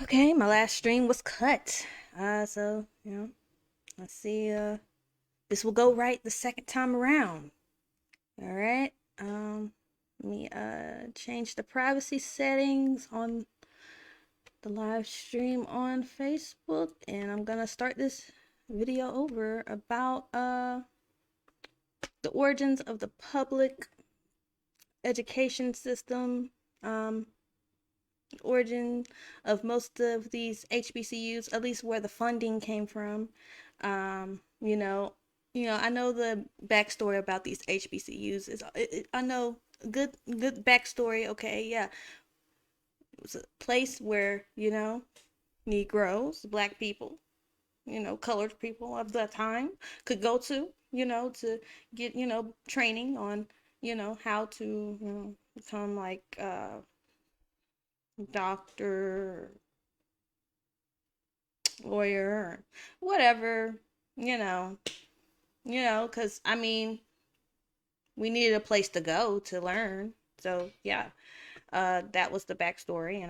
Okay, my last stream was cut. So, let's see, this will go right the second time around. All right. Let me change the privacy settings on the live stream on Facebook, and I'm gonna start this video over about the origins of the public education system, um origin of most of these HBCUs, at least where the funding came from. Um, you know, I know the backstory about these HBCUs. I know good backstory. Okay, yeah, it was a place where Negroes, Black people, colored people of the time could go to, to get training on how to become like doctor, lawyer, whatever, you know, because I mean, we needed a place to go to learn. So yeah, that was the backstory.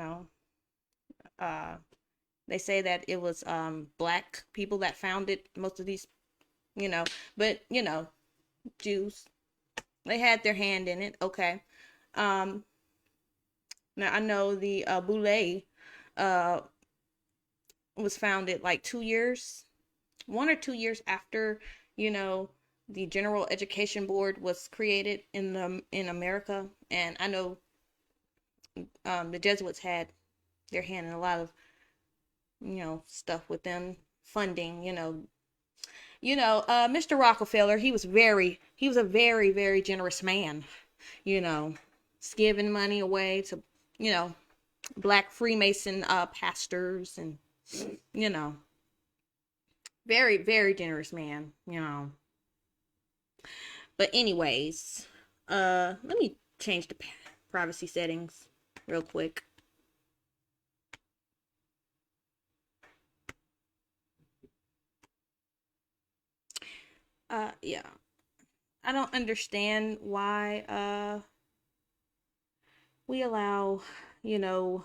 Uh, they say that it was black people that founded most of these, you know, but Jews, they had their hand in it. Okay. Um, Now I know the Boule uh was founded like 2 years, 1 or 2 years after you know the General Education Board was created in America. And I know the Jesuits had their hand in a lot of stuff with them funding. Mr. Rockefeller, he was a very, very generous man. You know, giving money away to you know black Freemason pastors, and you know very, very generous man. But anyways, let me change the privacy settings real quick. Yeah. I don't understand why we allow, you know,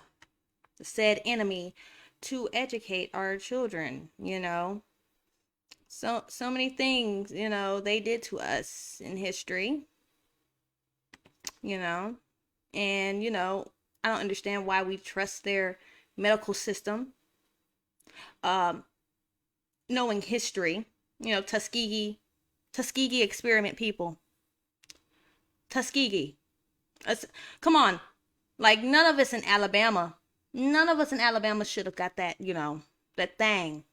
the said enemy to educate our children, So many things, they did to us in history, you know. And, I don't understand why we trust their medical system. Um, Knowing history, Tuskegee experiment people. Tuskegee. Us, come on. Like, none of us in Alabama should have got that, that thing.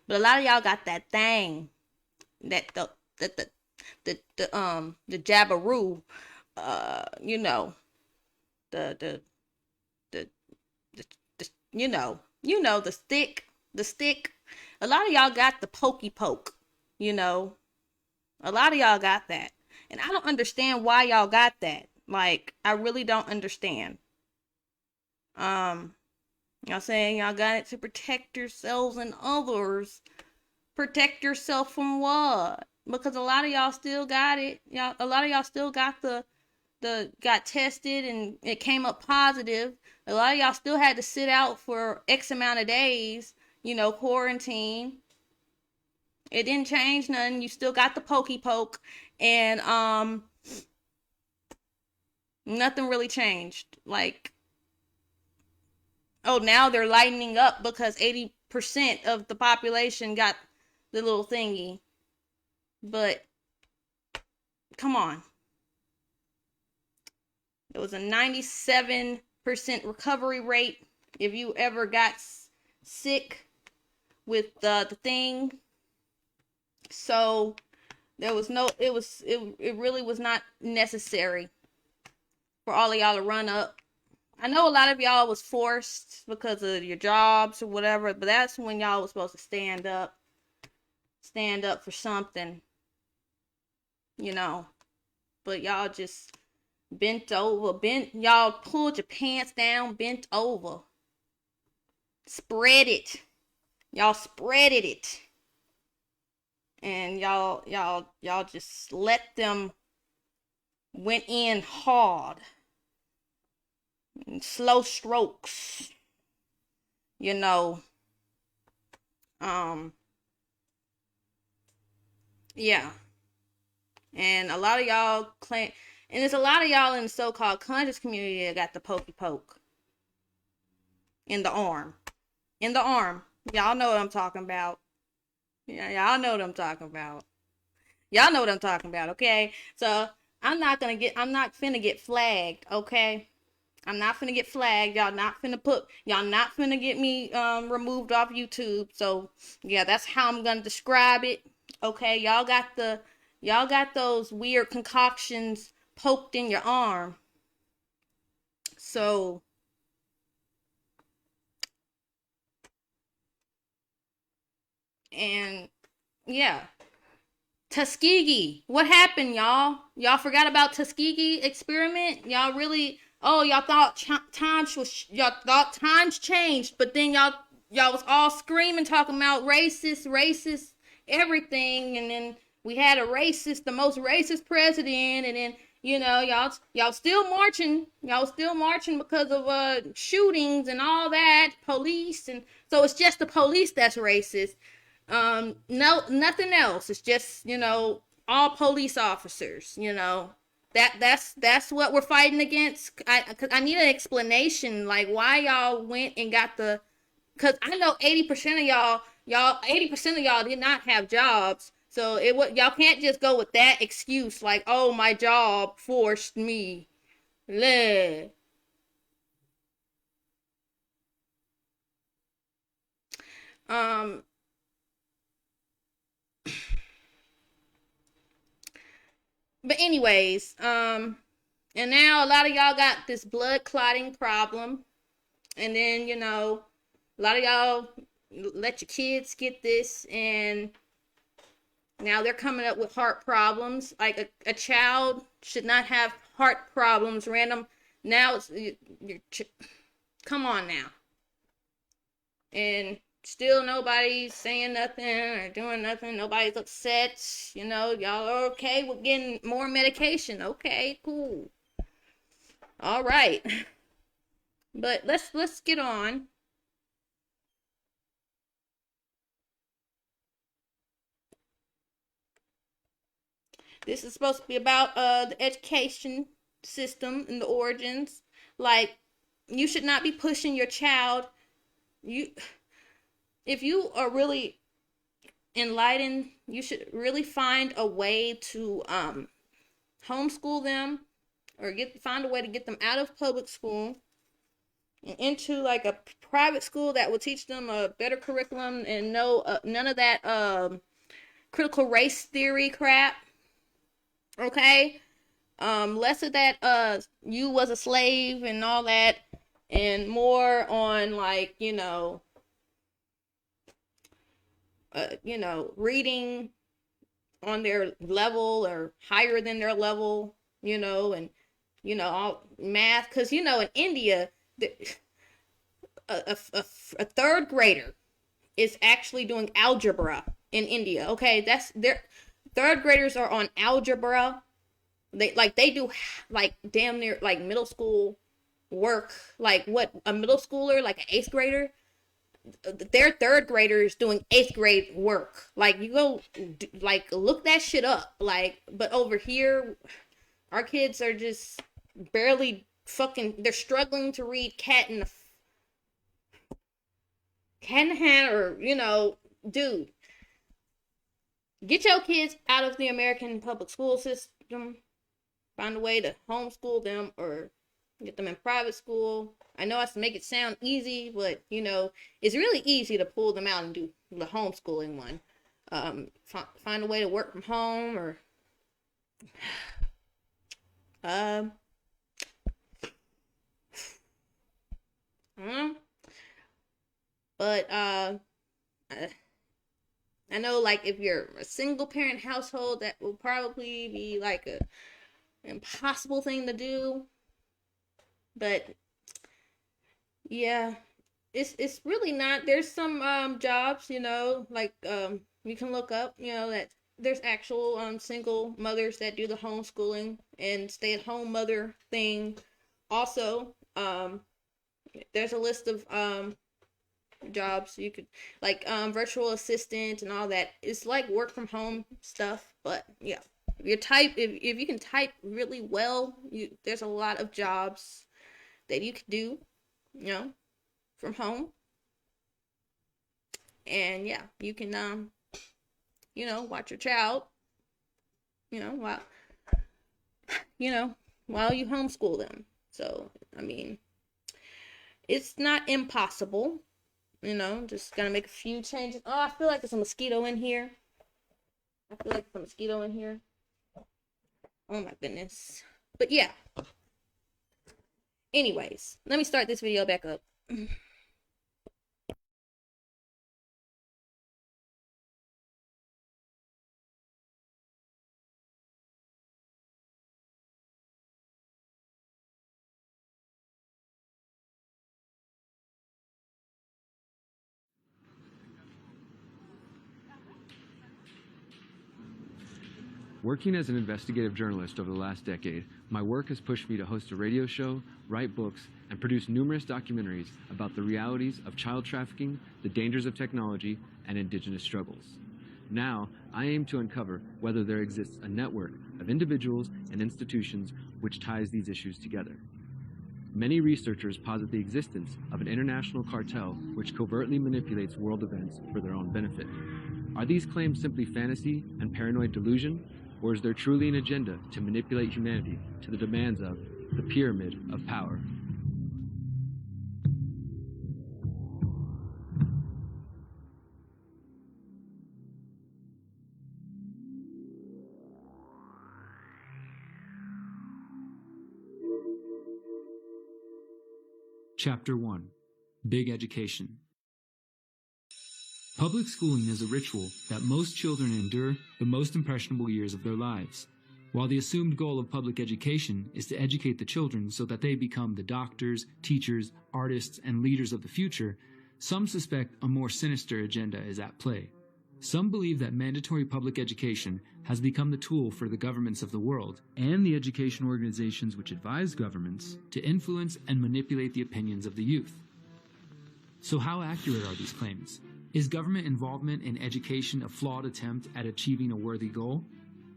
But a lot of y'all got that thing. That the jabberoo, you know, the the the, the stick, the stick. A lot of y'all got the pokey poke, you know. A lot of y'all got that. And I don't understand why y'all got that. Like, I really don't understand. Um, y'all saying y'all got it to protect yourselves and others. Protect yourself from what? Because a lot of y'all still got it. A lot of y'all still got got tested and it came up positive. A lot of y'all still had to sit out for X amount of days, quarantine. It didn't change nothing. You still got the pokey poke, and nothing really changed. Like, oh, now they're lightening up because 80% of the population got the little thingy. But come on. It was a 97% recovery rate if you ever got sick with the thing. So there was no, it really was not necessary for all of y'all to run up. I know a lot of y'all was forced because of your jobs or whatever, but that's when y'all was supposed to stand up for something, you know. But y'all just y'all pulled your pants down, bent over, spread it. Y'all spreaded it. And y'all just let them went in hard. And slow strokes. you know, um, yeah. And a lot of y'all claim, and there's a lot of y'all in the so-called conscious community that got the pokey poke in the arm. In the arm. Y'all know what I'm talking about. Yeah, y'all know what I'm talking about. Y'all know what I'm talking about, okay? So I'm not finna get flagged, okay? I'm not finna get flagged. Y'all not finna get me removed off YouTube. So yeah, that's how I'm gonna describe it. Okay, y'all got those weird concoctions poked in your arm. So and yeah, Tuskegee. What happened, y'all? Y'all forgot about Tuskegee experiment? Y'all really? Oh, y'all thought times changed, but then y'all was all screaming talking about racist, everything, and then we had the most racist president, and then y'all still marching because of shootings and all that, police, and so it's just the police that's racist. No, nothing else. It's just, all police officers, that's what we're fighting against. Cause I need an explanation, like why y'all went and got cause I know 80% of y'all 80% of y'all did not have jobs. So y'all can't just go with that excuse like, oh, my job forced me. Bleh. Um, but anyways, and now a lot of y'all got this blood clotting problem. And then, a lot of y'all let your kids get this, and now they're coming up with heart problems. Like a child should not have heart problems. Random. Now come on now. And still nobody's saying nothing or doing nothing. Nobody's upset. Y'all are okay with getting more medication. Okay, cool. All right. But let's get on. This is supposed to be about the education system and the origins. Like, you should not be pushing your child. You If you are really enlightened, you should really find a way to homeschool them, or find a way to get them out of public school and into like a private school that will teach them a better curriculum and none of that critical race theory crap. Okay? Less of that you was a slave and all that, and more on like, reading on their level or higher than their level, and all math, because in India, a third grader is actually doing algebra in India. Okay, that's their third graders are on algebra. They do like damn near like middle school work, like what a middle schooler, like an eighth grader, their third graders doing eighth grade work. Like, you go like look that shit up. Like, but over here, our kids are just barely fucking. They're struggling to read cat in the hand, or dude, get your kids out of the American public school system. Find a way to homeschool them or get them in private school. I know I have to make it sound easy, but it's really easy to pull them out and do the homeschooling one. Find a way to work from home, or um, but I know, like, if you're a single parent household, that will probably be like a impossible thing to do. But yeah, it's really not. There's some jobs, like you can look up, that there's actual single mothers that do the homeschooling and stay at home mother thing. Also, there's a list of jobs. You could like virtual assistant and all that. It's like work from home stuff, but yeah. If you can type really well, there's a lot of jobs that you could do, you know, from home. And yeah, you can watch your child, you know, while while you homeschool them. So, I mean, it's not impossible, just gonna make a few changes. Oh, I feel like there's a mosquito in here. Oh my goodness. But yeah. Anyways, let me start this video back up. Working as an investigative journalist over the last decade, my work has pushed me to host a radio show, write books, and produce numerous documentaries about the realities of child trafficking, the dangers of technology, and indigenous struggles. Now, I aim to uncover whether there exists a network of individuals and institutions which ties these issues together. Many researchers posit the existence of an international cartel which covertly manipulates world events for their own benefit. Are these claims simply fantasy and paranoid delusion? Or is there truly an agenda to manipulate humanity to the demands of the pyramid of power? Chapter 1. Big Education. Public schooling is a ritual that most children endure the most impressionable years of their lives. While the assumed goal of public education is to educate the children so that they become the doctors, teachers, artists, and leaders of the future, some suspect a more sinister agenda is at play. Some believe that mandatory public education has become the tool for the governments of the world and the education organizations which advise governments to influence and manipulate the opinions of the youth. So how accurate are these claims? Is government involvement in education a flawed attempt at achieving a worthy goal?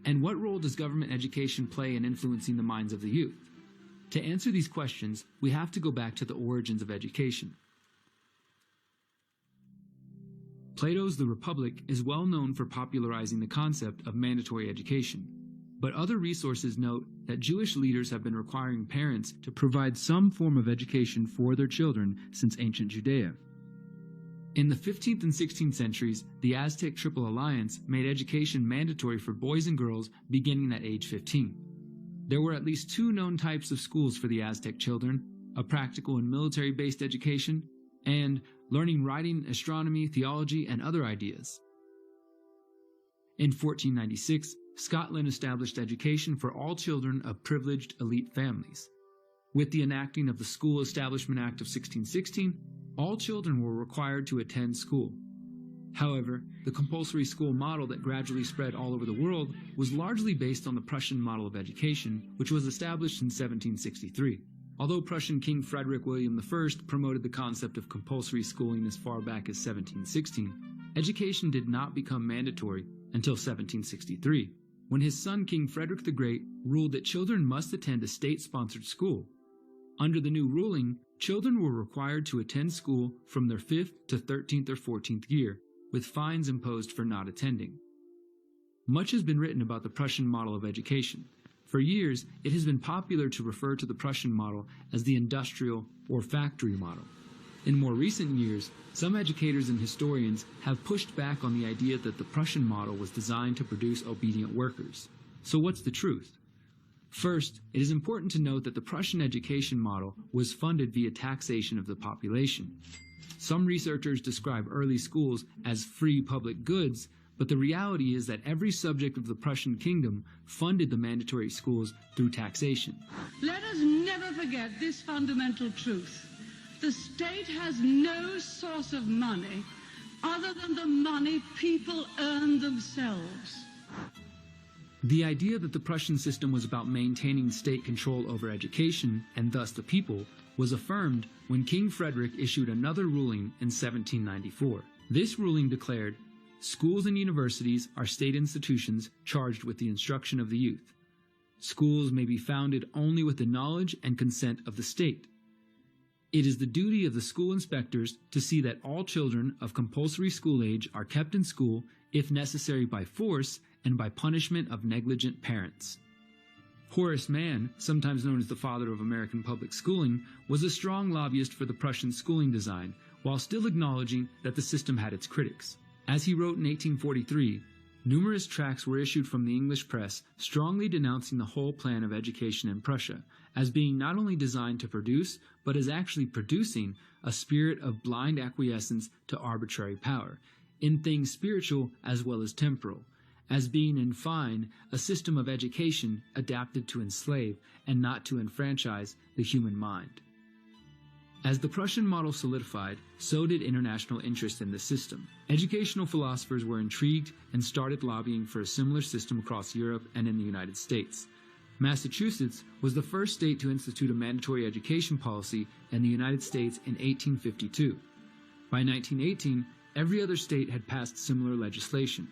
And what role does government education play in influencing the minds of the youth? To answer these questions, we have to go back to the origins of education. Plato's The Republic is well known for popularizing the concept of mandatory education. But other resources note that Jewish leaders have been requiring parents to provide some form of education for their children since ancient Judea. In the 15th and 16th centuries, the Aztec Triple Alliance made education mandatory for boys and girls beginning at age 15. There were at least two known types of schools for the Aztec children: a practical and military-based education, and learning writing, astronomy, theology, and other ideas. In 1496, Scotland established education for all children of privileged elite families. With the enacting of the School Establishment Act of 1616, all children were required to attend school. However, the compulsory school model that gradually spread all over the world was largely based on the Prussian model of education, which was established in 1763. Although Prussian King Frederick William I promoted the concept of compulsory schooling as far back as 1716, education did not become mandatory until 1763, when his son King Frederick the Great ruled that children must attend a state-sponsored school. Under the new ruling, children were required to attend school from their 5th to 13th or 14th year, with fines imposed for not attending. Much has been written about the Prussian model of education. For years, it has been popular to refer to the Prussian model as the industrial or factory model. In more recent years, some educators and historians have pushed back on the idea that the Prussian model was designed to produce obedient workers. So what's the truth? First, it is important to note that the Prussian education model was funded via taxation of the population. Some researchers describe early schools as free public goods, but the reality is that every subject of the Prussian kingdom funded the mandatory schools through taxation. Let us never forget this fundamental truth. The state has no source of money other than the money people earn themselves. The idea that the Prussian system was about maintaining state control over education, and thus the people, was affirmed when King Frederick issued another ruling in 1794. This ruling declared, "Schools and universities are state institutions charged with the instruction of the youth. Schools may be founded only with the knowledge and consent of the state. It is the duty of the school inspectors to see that all children of compulsory school age are kept in school, if necessary by force and by punishment of negligent parents." Horace Mann, sometimes known as the father of American public schooling, was a strong lobbyist for the Prussian schooling design, while still acknowledging that the system had its critics. As he wrote in 1843, numerous tracts were issued from the English press strongly denouncing the whole plan of education in Prussia as being not only designed to produce, but as actually producing a spirit of blind acquiescence to arbitrary power, in things spiritual as well as temporal, as being, in fine, a system of education adapted to enslave and not to enfranchise the human mind. As the Prussian model solidified, so did international interest in the system. Educational philosophers were intrigued and started lobbying for a similar system across Europe and in the United States. Massachusetts was the first state to institute a mandatory education policy in the United States in 1852. By 1918, every other state had passed similar legislation.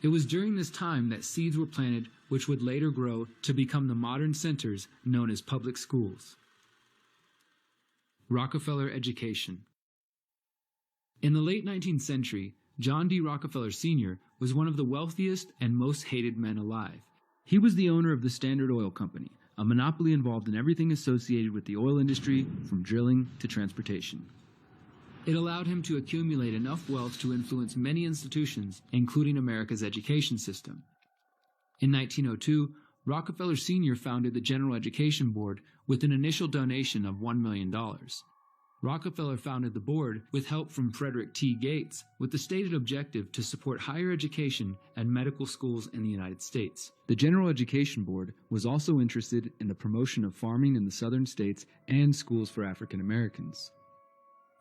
It was during this time that seeds were planted which would later grow to become the modern centers known as public schools. Rockefeller education. In the late 19th century, John D. Rockefeller Sr. was one of the wealthiest and most hated men alive. He was the owner of the Standard Oil Company, a monopoly involved in everything associated with the oil industry, from drilling to transportation. It allowed him to accumulate enough wealth to influence many institutions, including America's education system. In 1902, Rockefeller Sr. founded the General Education Board with an initial donation of $1 million. Rockefeller founded the board with help from Frederick T. Gates, with the stated objective to support higher education and medical schools in the United States. The General Education Board was also interested in the promotion of farming in the southern states and schools for African Americans.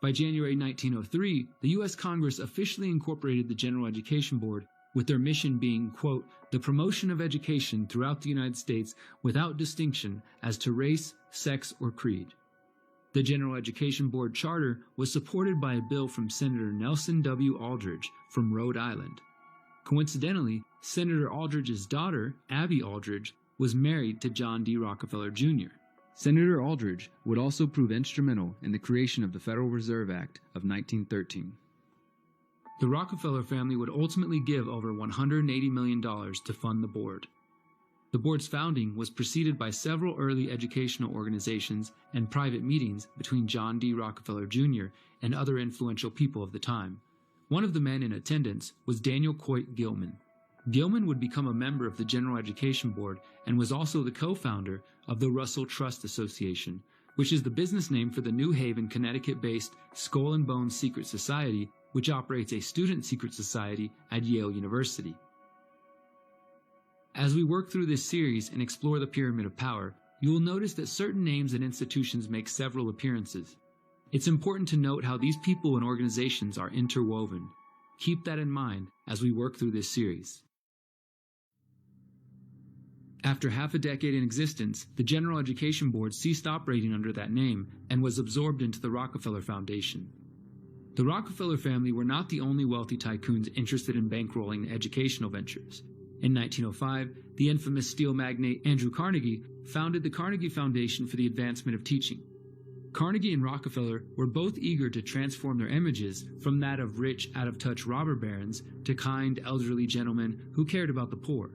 By January 1903, the U.S. Congress officially incorporated the General Education Board, with their mission being, quote, "the promotion of education throughout the United States without distinction as to race, sex, or creed." The General Education Board charter was supported by a bill from Senator Nelson W. Aldrich from Rhode Island. Coincidentally, Senator Aldrich's daughter, Abby Aldrich, was married to John D. Rockefeller Jr. Senator Aldrich would also prove instrumental in the creation of the Federal Reserve Act of 1913. The Rockefeller family would ultimately give over $180 million to fund the board. The board's founding was preceded by several early educational organizations and private meetings between John D. Rockefeller Jr. and other influential people of the time. One of the men in attendance was Daniel Coit Gilman. Gilman would become a member of the General Education Board and was also the co-founder of the Russell Trust Association, which is the business name for the New Haven, Connecticut-based Skull and Bones Secret Society, which operates a student secret society at Yale University. As we work through this series and explore the pyramid of power, you will notice that certain names and institutions make several appearances. It's important to note how these people and organizations are interwoven. Keep that in mind as we work through this series. After half a decade in existence, the General Education Board ceased operating under that name and was absorbed into the Rockefeller Foundation. The Rockefeller family were not the only wealthy tycoons interested in bankrolling educational ventures. In 1905, the infamous steel magnate Andrew Carnegie founded the Carnegie Foundation for the Advancement of Teaching. Carnegie and Rockefeller were both eager to transform their images from that of rich, out-of-touch robber barons to kind, elderly gentlemen who cared about the poor.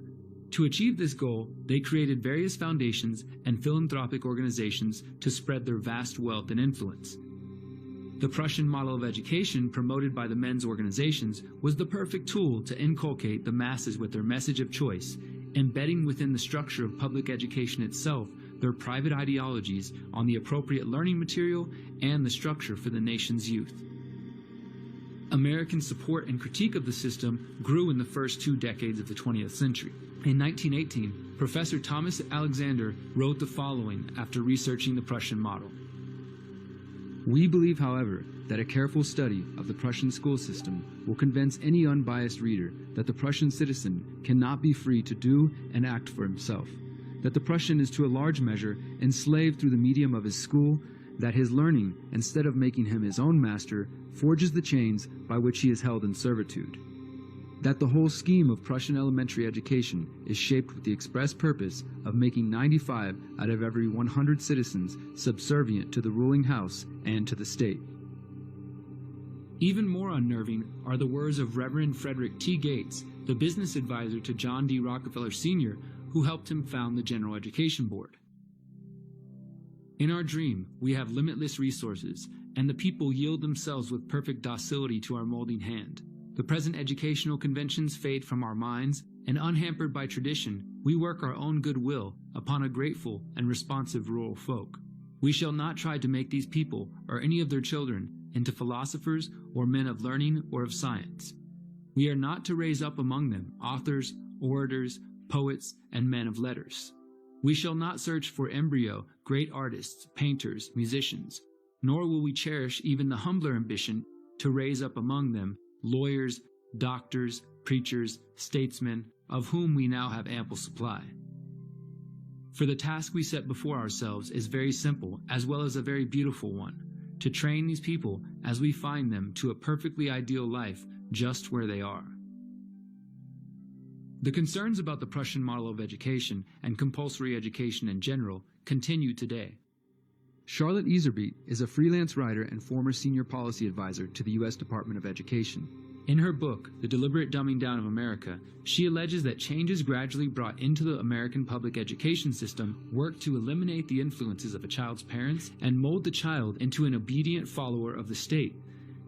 To achieve this goal, they created various foundations and philanthropic organizations to spread their vast wealth and influence. The Prussian model of education promoted by the men's organizations was the perfect tool to inculcate the masses with their message of choice, embedding within the structure of public education itself their private ideologies on the appropriate learning material and the structure for the nation's youth. American support and critique of the system grew in the first 2 decades of the 20th century. In 1918, Professor Thomas Alexander wrote the following after researching the Prussian model. We believe, however, that a careful study of the Prussian school system will convince any unbiased reader that the Prussian citizen cannot be free to do and act for himself, that the Prussian is to a large measure enslaved through the medium of his school, that his learning, instead of making him his own master, forges the chains by which he is held in servitude. That the whole scheme of Prussian elementary education is shaped with the express purpose of making 95 out of every 100 citizens subservient to the ruling house and to the state. Even more unnerving are the words of Reverend Frederick T. Gates, the business advisor to John D. Rockefeller Sr., who helped him found the General Education Board. In our dream, we have limitless resources, and the people yield themselves with perfect docility to our molding hand. The present educational conventions fade from our minds, and unhampered by tradition, we work our own goodwill upon a grateful and responsive rural folk. We shall not try to make these people, or any of their children, into philosophers or men of learning or of science. We are not to raise up among them authors, orators, poets, and men of letters. We shall not search for embryo great artists, painters, musicians, nor will we cherish even the humbler ambition to raise up among them lawyers, doctors, preachers, statesmen, of whom we now have ample supply. For the task we set before ourselves is very simple as well as a very beautiful one, to train these people as we find them to a perfectly ideal life just where they are. The concerns about the Prussian model of education and compulsory education in general continue today. Charlotte Iserbyt is a freelance writer and former senior policy advisor to the U.S. Department of Education. In her book, The Deliberate Dumbing Down of America, she alleges that changes gradually brought into the American public education system work to eliminate the influences of a child's parents and mold the child into an obedient follower of the state.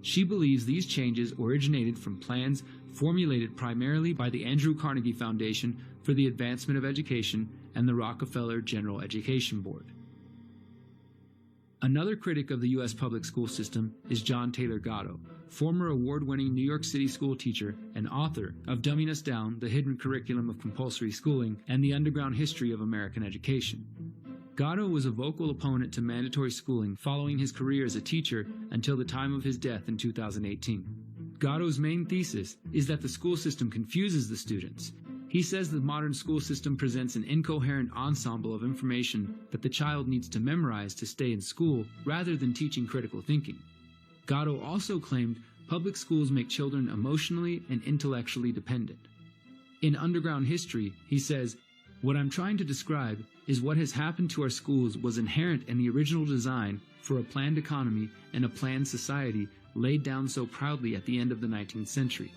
She believes these changes originated from plans formulated primarily by the Andrew Carnegie Foundation for the Advancement of Education and the Rockefeller General Education Board. Another critic of the U.S. public school system is John Taylor Gatto, former award-winning New York City school teacher and author of Dumbing Us Down, The Hidden Curriculum of Compulsory Schooling and the Underground History of American Education. Gatto was a vocal opponent to mandatory schooling following his career as a teacher until the time of his death in 2018. Gatto's main thesis is that the school system confuses the students. He says the modern school system presents an incoherent ensemble of information that the child needs to memorize to stay in school rather than teaching critical thinking. Gatto also claimed public schools make children emotionally and intellectually dependent. In Underground History, he says, "What I'm trying to describe is what has happened to our schools was inherent in the original design for a planned economy and a planned society laid down so proudly at the end of the 19th century."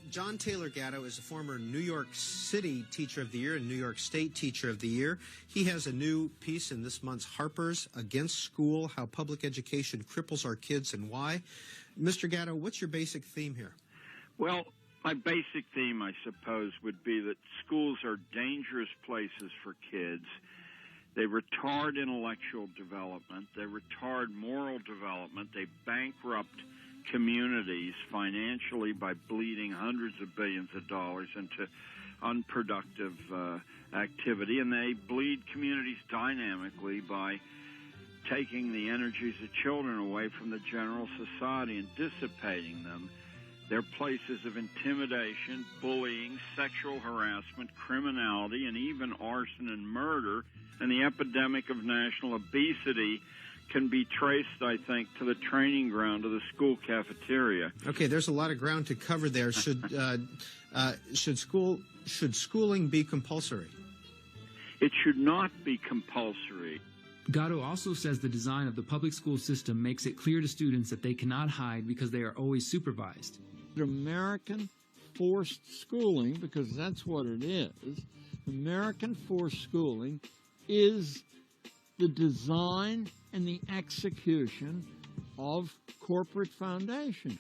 John Taylor Gatto is a former New York City Teacher of the Year and New York State Teacher of the Year. He has a new piece in this month's Harper's, Against School, How Public Education Cripples Our Kids and Why. Mr. Gatto, what's your basic theme here? Well, my basic theme, I suppose, would be that schools are dangerous places for kids. They retard intellectual development. They retard moral development. They bankrupt communities financially by bleeding hundreds of billions of dollars into unproductive activity, and they bleed communities dynamically by taking the energies of children away from the general society and dissipating them. They're places of intimidation, bullying, sexual harassment, criminality, and even arson and murder. And the epidemic of national obesity can be traced, I think, to the training ground of the school cafeteria. Okay, there's a lot of ground to cover there. Should schooling be compulsory? It should not be compulsory. Gatto also says the design of the public school system makes it clear to students that they cannot hide because they are always supervised. American forced schooling, because that's what it is, American forced schooling is the design and the execution of corporate foundation.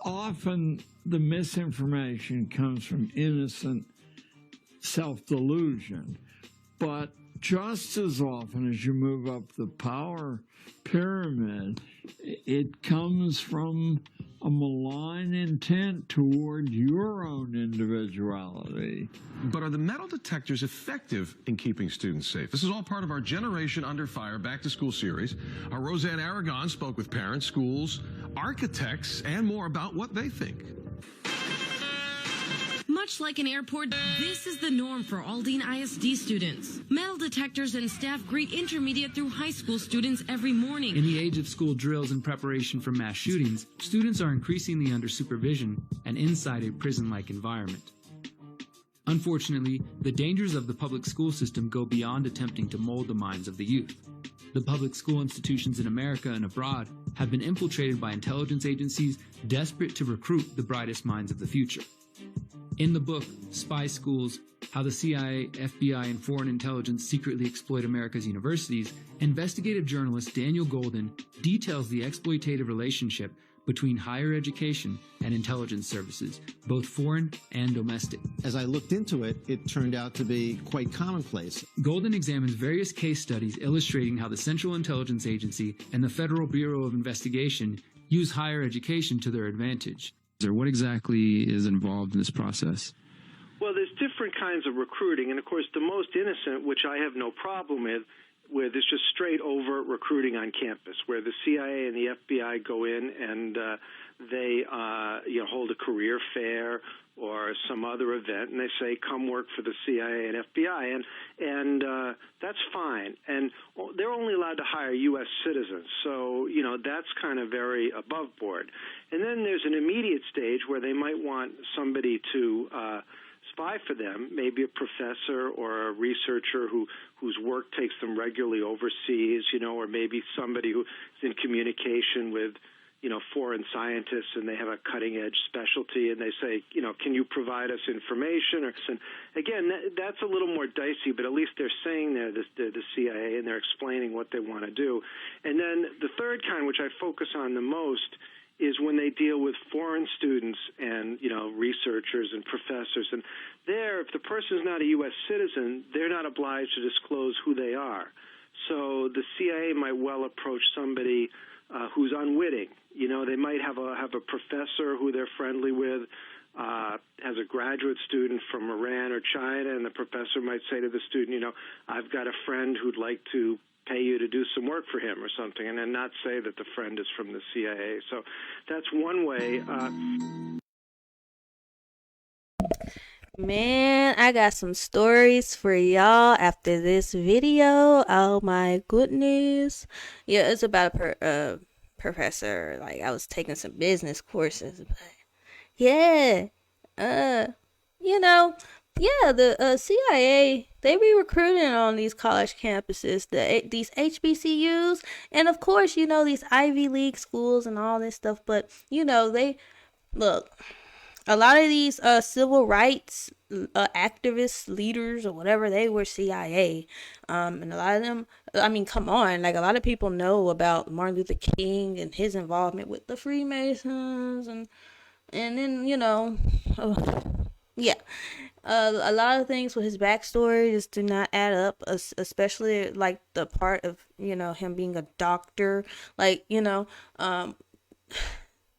Often the misinformation comes from innocent self-delusion, but just as often as you move up the power pyramid, it comes from a malign intent toward your own individuality. But are the metal detectors effective in keeping students safe? This is all part of our Generation Under Fire Back to School series. Our Roseanne Aragon spoke with parents, schools, architects, and more about what they think. Much like an airport, this is the norm for Aldine ISD students. Metal detectors and staff greet intermediate through high school students every morning. In the age of school drills in preparation for mass shootings, students are increasingly under supervision and inside a prison-like environment. Unfortunately, the dangers of the public school system go beyond attempting to mold the minds of the youth. The public school institutions in America and abroad have been infiltrated by intelligence agencies desperate to recruit the brightest minds of the future. In the book, Spy Schools, How the CIA, FBI, and Foreign Intelligence Secretly Exploit America's Universities, investigative journalist Daniel Golden details the exploitative relationship between higher education and intelligence services, both foreign and domestic. As I looked into it, it turned out to be quite commonplace. Golden examines various case studies illustrating how the Central Intelligence Agency and the Federal Bureau of Investigation use higher education to their advantage. What exactly is involved in this process? Well, there's different kinds of recruiting, and of course the most innocent, which I have no problem with is just straight over recruiting on campus, where the CIA and the FBI go in and they hold a career fair or some other event, and they say, come work for the CIA and FBI, and that's fine. And they're only allowed to hire U.S. citizens, so, that's kind of very above board. And then there's an immediate stage where they might want somebody to spy for them, maybe a professor or a researcher whose work takes them regularly overseas, or maybe somebody who's in communication with foreign scientists, and they have a cutting-edge specialty, and they say, can you provide us information? And again, that's a little more dicey, but at least they're saying they're the CIA, and they're explaining what they want to do. And then the third kind, which I focus on the most, is when they deal with foreign students and, researchers and professors. And there, if the person is not a U.S. citizen, they're not obliged to disclose who they are. So the CIA might well approach somebody who's unwitting. They might have a professor who they're friendly with, has a graduate student from Iran or China, and the professor might say to the student, I've got a friend who'd like to pay you to do some work for him or something, and then not say that the friend is from the CIA. So that's one way. Man, I got some stories for y'all after this video. Oh my goodness. Yeah, it's about a professor. Like, I was taking some business courses, but yeah, the CIA, they be recruiting on these college campuses, these HBCUs, and of course, these Ivy League schools and all this stuff. But they look. A lot of these civil rights activists, leaders, or whatever, they were CIA. And a lot of them, I mean, come on, like, a lot of people know about Martin Luther King and his involvement with the Freemasons, and then, yeah. A lot of things with his backstory just do not add up, especially, like, the part of, him being a doctor, like,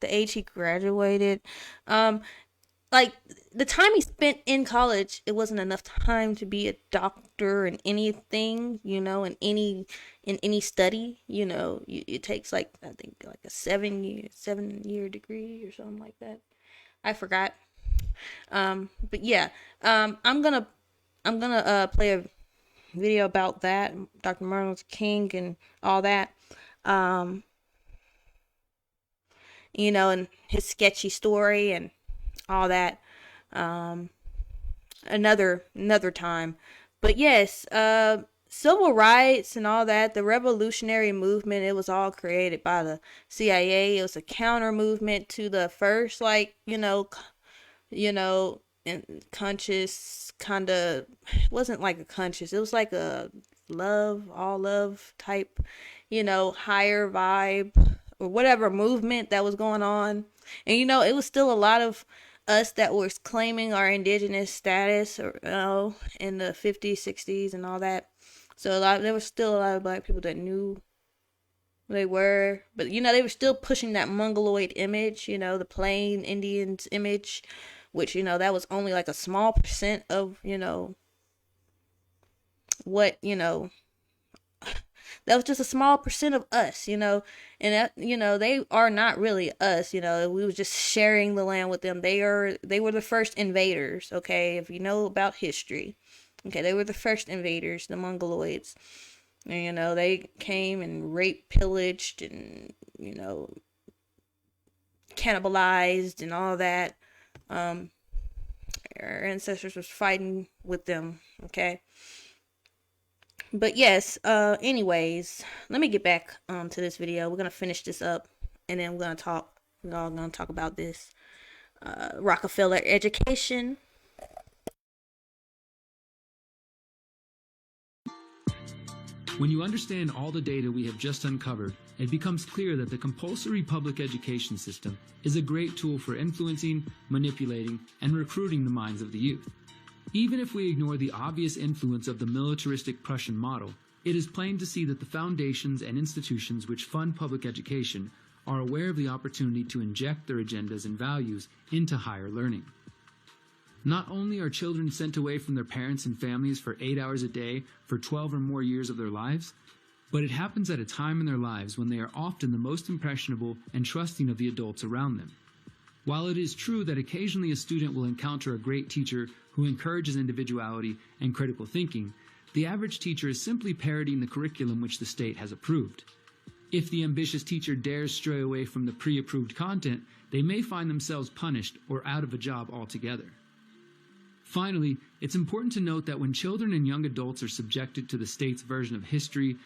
the age he graduated, like, the time he spent in college, it wasn't enough time to be a doctor in anything, in any study. It takes, like, I think, like a 7-year degree or something like that. I forgot. But yeah, I'm gonna play a video about that, Dr. Martin Luther King and all that. And his sketchy story and all that, another time. But yes, civil rights and all that, the revolutionary movement, it was all created by the CIA. It was a counter movement to the first, like, and conscious kind of, it wasn't like a conscious, it was like a all love type, higher vibe or whatever movement that was going on. And it was still a lot of us that was claiming our indigenous status, or in the 50s, 60s and all that. So there was still a lot of black people that knew who they were, but they were still pushing that mongoloid image, the plain Indians image, which that was only like a small percent of what That was just a small percent of us, you know. And that, you know, they are not really us, you know. We were just sharing the land with them. They were the first invaders, okay? If you know about history. Okay, they were the first invaders, the Mongoloids. And, you know, they came and raped, pillaged, and, you know, cannibalized and all that. Our ancestors was fighting with them, okay? But yes, anyways, let me get back to this video. We're gonna finish this up, and then we're all gonna talk about this Rockefeller education. When you understand all the data we have just uncovered, it becomes clear that the compulsory public education system is a great tool for influencing, manipulating, and recruiting the minds of the youth. Even if we ignore the obvious influence of the militaristic Prussian model, it is plain to see that the foundations and institutions which fund public education are aware of the opportunity to inject their agendas and values into higher learning. Not only are children sent away from their parents and families for 8 hours a day for 12 or more years of their lives, but it happens at a time in their lives when they are often the most impressionable and trusting of the adults around them. While it is true that occasionally a student will encounter a great teacher who encourages individuality and critical thinking, the average teacher is simply parroting the curriculum which the state has approved. If the ambitious teacher dares stray away from the pre-approved content, they may find themselves punished or out of a job altogether. Finally, it's important to note that when children and young adults are subjected to the state's version of history,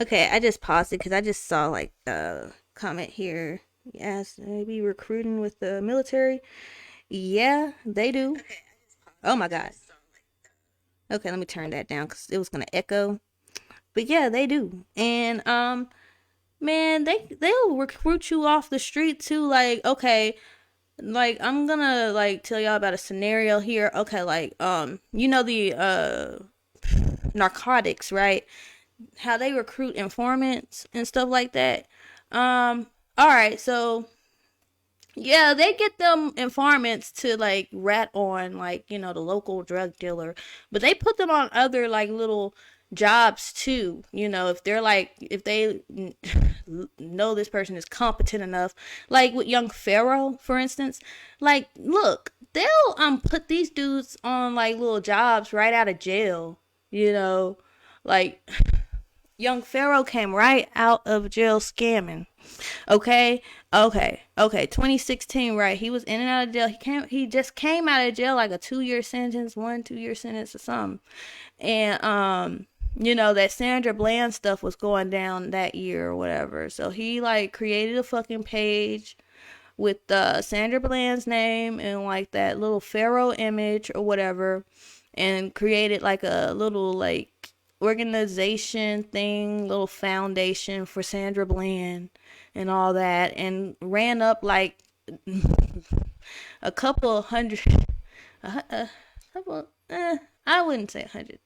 Okay, I just paused it because I just saw like a comment here. Yes, maybe recruiting with the military. Yeah, they do. Oh my God. Okay, let me turn that down because it was gonna echo. But yeah, they do. And man, they'll recruit you off the street too. Like, okay, like I'm gonna like tell y'all about a scenario here. Okay, like you know the narcotics, right? How they recruit informants and stuff like that. All right, so yeah, they get them informants to like rat on like, you know, the local drug dealer, but they put them on other like little jobs too. You know, if they're like if they know this person is competent enough, like with young Pharaoh, for instance, like look, they'll put these dudes on like little jobs right out of jail, you know, like young Pharaoh came right out of jail scamming. Okay, okay. 2016, right? He was in and out of jail. He just came out of jail like a 2-year sentence, 2 year sentence or something. And you know that Sandra Bland stuff was going down that year or whatever. So he like created a fucking page with Sandra Bland's name and like that little pharaoh image or whatever, and created like a little like organization thing, little foundation for Sandra Bland and all that, and ran up like a couple of hundred, a couple, I wouldn't say 100,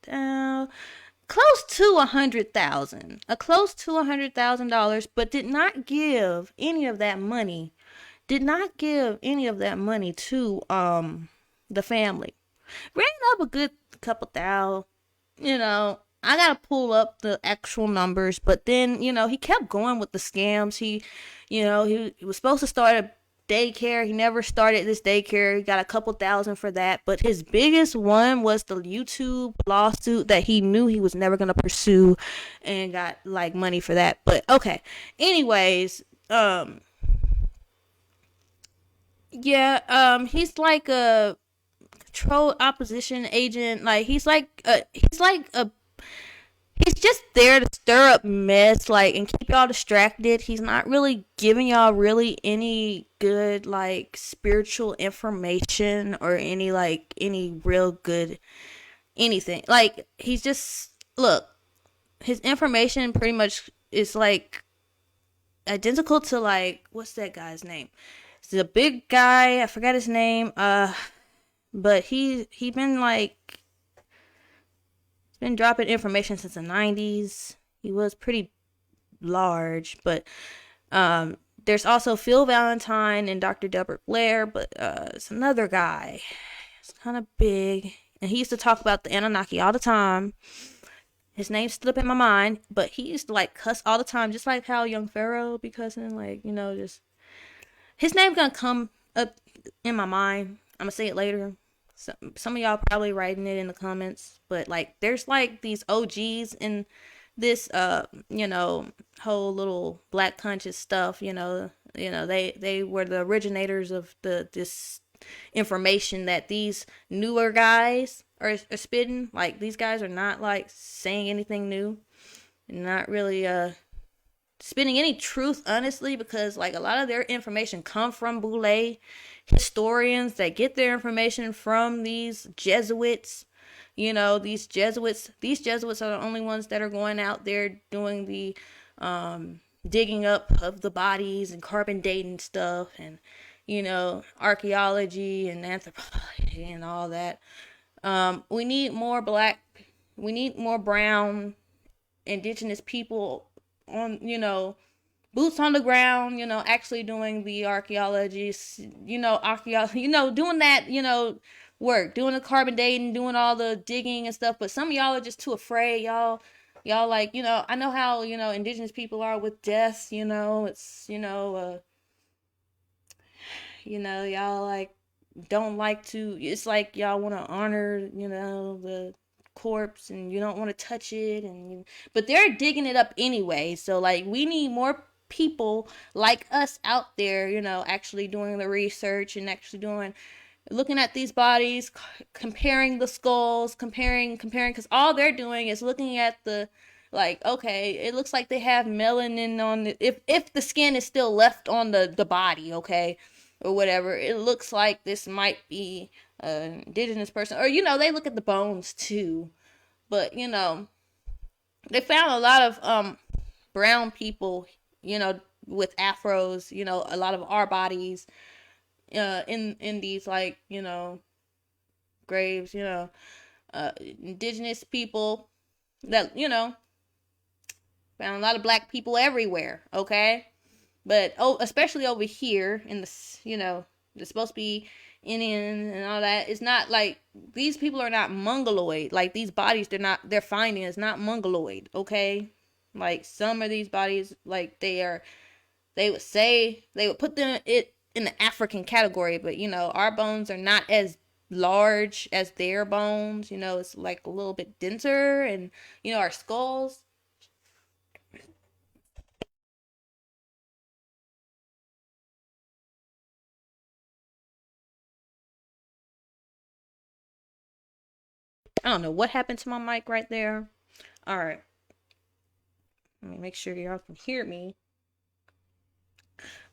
close to 100,000, close to $100,000, but did not give any of that money, to the family. Ran up a good couple thousand, you know. I gotta pull up the actual numbers, but then, you know, he kept going with the scams. He was supposed to start a daycare. He never started this daycare. He got a couple thousand for that. But his biggest one was the YouTube lawsuit that he knew he was never gonna pursue, and got like money for that. But okay. Anyways, he's like a control opposition agent. Like he's just there to stir up mess, like, and keep y'all distracted. He's not really giving y'all really any good, like, spiritual information or any real good anything. Like, he's just, look, his information pretty much is, like, identical to, like, what's that guy's name? It's a big guy, I forgot his name, but he been, like, been dropping information since the 90s. He was pretty large, but There's also Phil Valentine and Dr. Delbert Blair, but it's another guy. It's kind of big, and he used to talk about the Anunnaki all the time. His name slipped in my mind, but he used to like cuss all the time, just like how young Pharaoh be cussing, like, just his name's gonna come up in my mind. I'm gonna say it later. Some of y'all probably writing it in the comments, but like there's like these OGs in this whole little black conscious stuff, they were the originators of this information that these newer guys are spitting. Like these guys are not like saying anything new, not really spitting any truth, honestly, because like a lot of their information come from Boule historians that get their information from these Jesuits. These Jesuits are the only ones that are going out there doing the digging up of the bodies and carbon dating stuff, and archaeology and anthropology and all that. We need more brown indigenous people on, boots on the ground, actually doing the archaeology, doing that, work, doing the carbon dating, doing all the digging and stuff. But some of y'all are just too afraid. Y'all like, I know how, indigenous people are with death, it's, y'all like don't like to, it's like y'all want to honor, the corpse, and you don't want to touch it, but they're digging it up anyway. So like we need more people like us out there, actually doing the research and actually looking at these bodies, comparing the skulls, comparing, because all they're doing is looking at the, like, okay, it looks like they have melanin on the, if the skin is still left on the body, okay, or whatever, it looks like this might be an indigenous person, or they look at the bones too. But they found a lot of brown people, with afros, a lot of our bodies in these, like, graves, indigenous people that, found a lot of black people everywhere, okay? But especially over here in the, they're supposed to be Indian and all that. It's not like, these people are not mongoloid. Like these bodies they're finding is not mongoloid, okay? Like some of these bodies, like they would put them in the African category, but our bones are not as large as their bones. It's like a little bit denser, and our skulls. I don't know what happened to my mic right there. All right. Let me make sure y'all can hear me.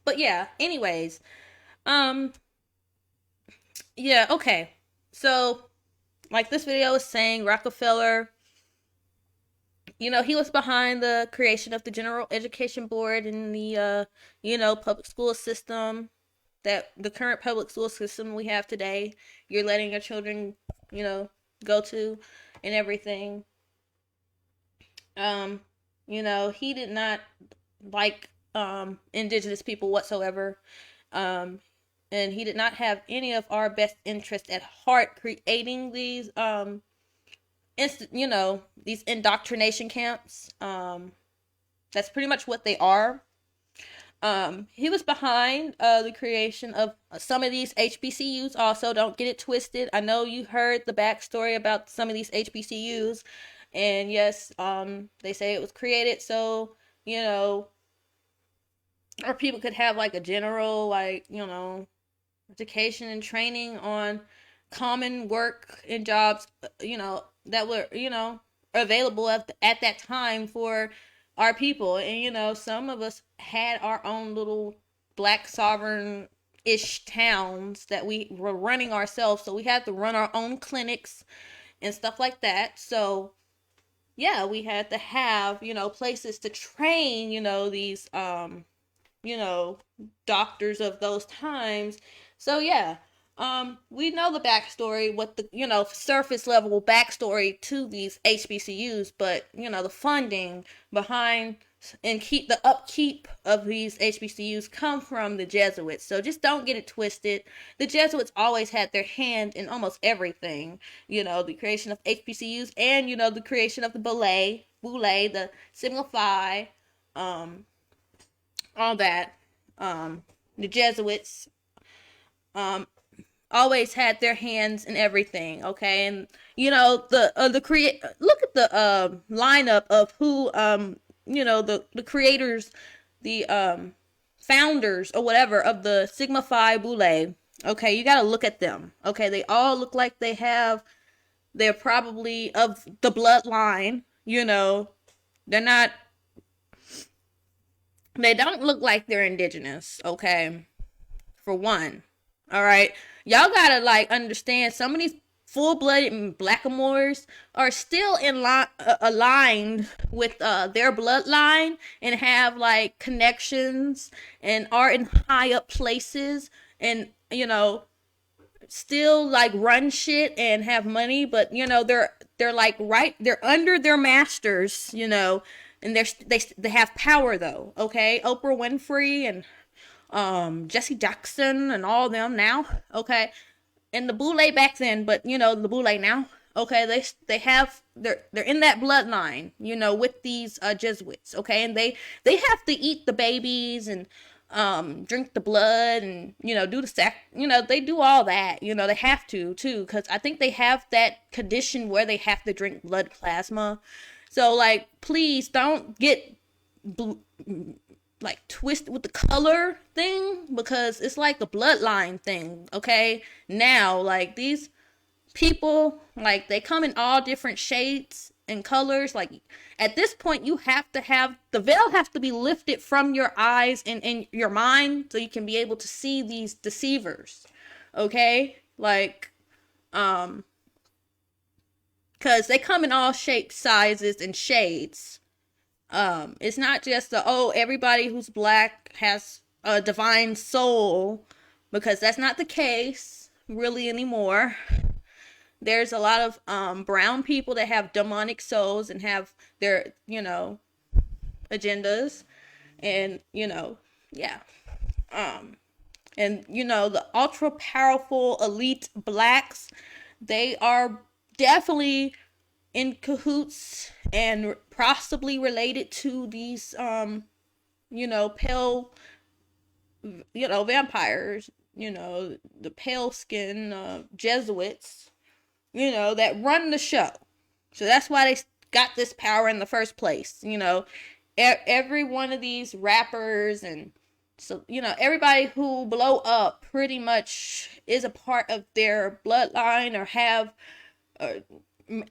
But yeah, anyways. Yeah, okay. So, like this video is saying, Rockefeller, he was behind the creation of the General Education Board and the, public school system, that the current public school system we have today, you're letting your children, go to and everything. He did not like indigenous people whatsoever. And he did not have any of our best interest at heart creating these these indoctrination camps. That's pretty much what they are. He was behind the creation of some of these HBCUs also. Don't get it twisted. I know you heard the backstory about some of these HBCUs. And yes, they say it was created so, or people could have like a general, like, education and training on common work and jobs, that were, available at that time for our people. And, some of us had our own little black sovereign-ish towns that we were running ourselves. So we had to run our own clinics and stuff like that. So, yeah, we had to have, places to train, these, doctors of those times. So, yeah, we know the backstory, what the, surface level backstory to these HBCUs, but, the funding behind and keep the upkeep of these HBCUs come from the Jesuits. So just don't get it twisted. The Jesuits always had their hand in almost everything. The creation of HBCUs and, the creation of the Boule, the Sigma Phi, all that. The Jesuits always had their hands in everything, okay? And look at the lineup of who the creators, the founders or whatever of the Sigma Phi Boule. Okay, you got to look at them. Okay, they all look like they're probably of the bloodline, they don't look like they're indigenous, okay? For one. All right. Y'all gotta understand some of these full-blooded blackamoors are still aligned with their bloodline and have connections and are in high up places and still run shit and have money, but they're they're under their masters, and they have power though, okay? Oprah Winfrey and Jesse Jackson and all them now, okay? And the Boule back then, but the Boule now, okay? They're in that bloodline, with these Jesuits, okay? And they have to eat the babies and drink the blood and do the they do all that, they have to too, because I think they have that condition where they have to drink blood plasma. So please don't get twisted with the color thing, because it's like a bloodline thing, okay? Now these people, they come in all different shades and colors. At this point, you have to have the veil has to be lifted from your eyes and your mind so you can be able to see these deceivers, okay? Because they come in all shapes, sizes, and shades. It's not just everybody who's black has a divine soul, because that's not the case really anymore. There's a lot of brown people that have demonic souls and have their agendas, and yeah. And the ultra powerful elite blacks, they are definitely in cahoots and possibly related to these pale vampires, the pale skin Jesuits, that run the show. So that's why they got this power in the first place. Every one of these rappers and so everybody who blow up pretty much is a part of their bloodline or have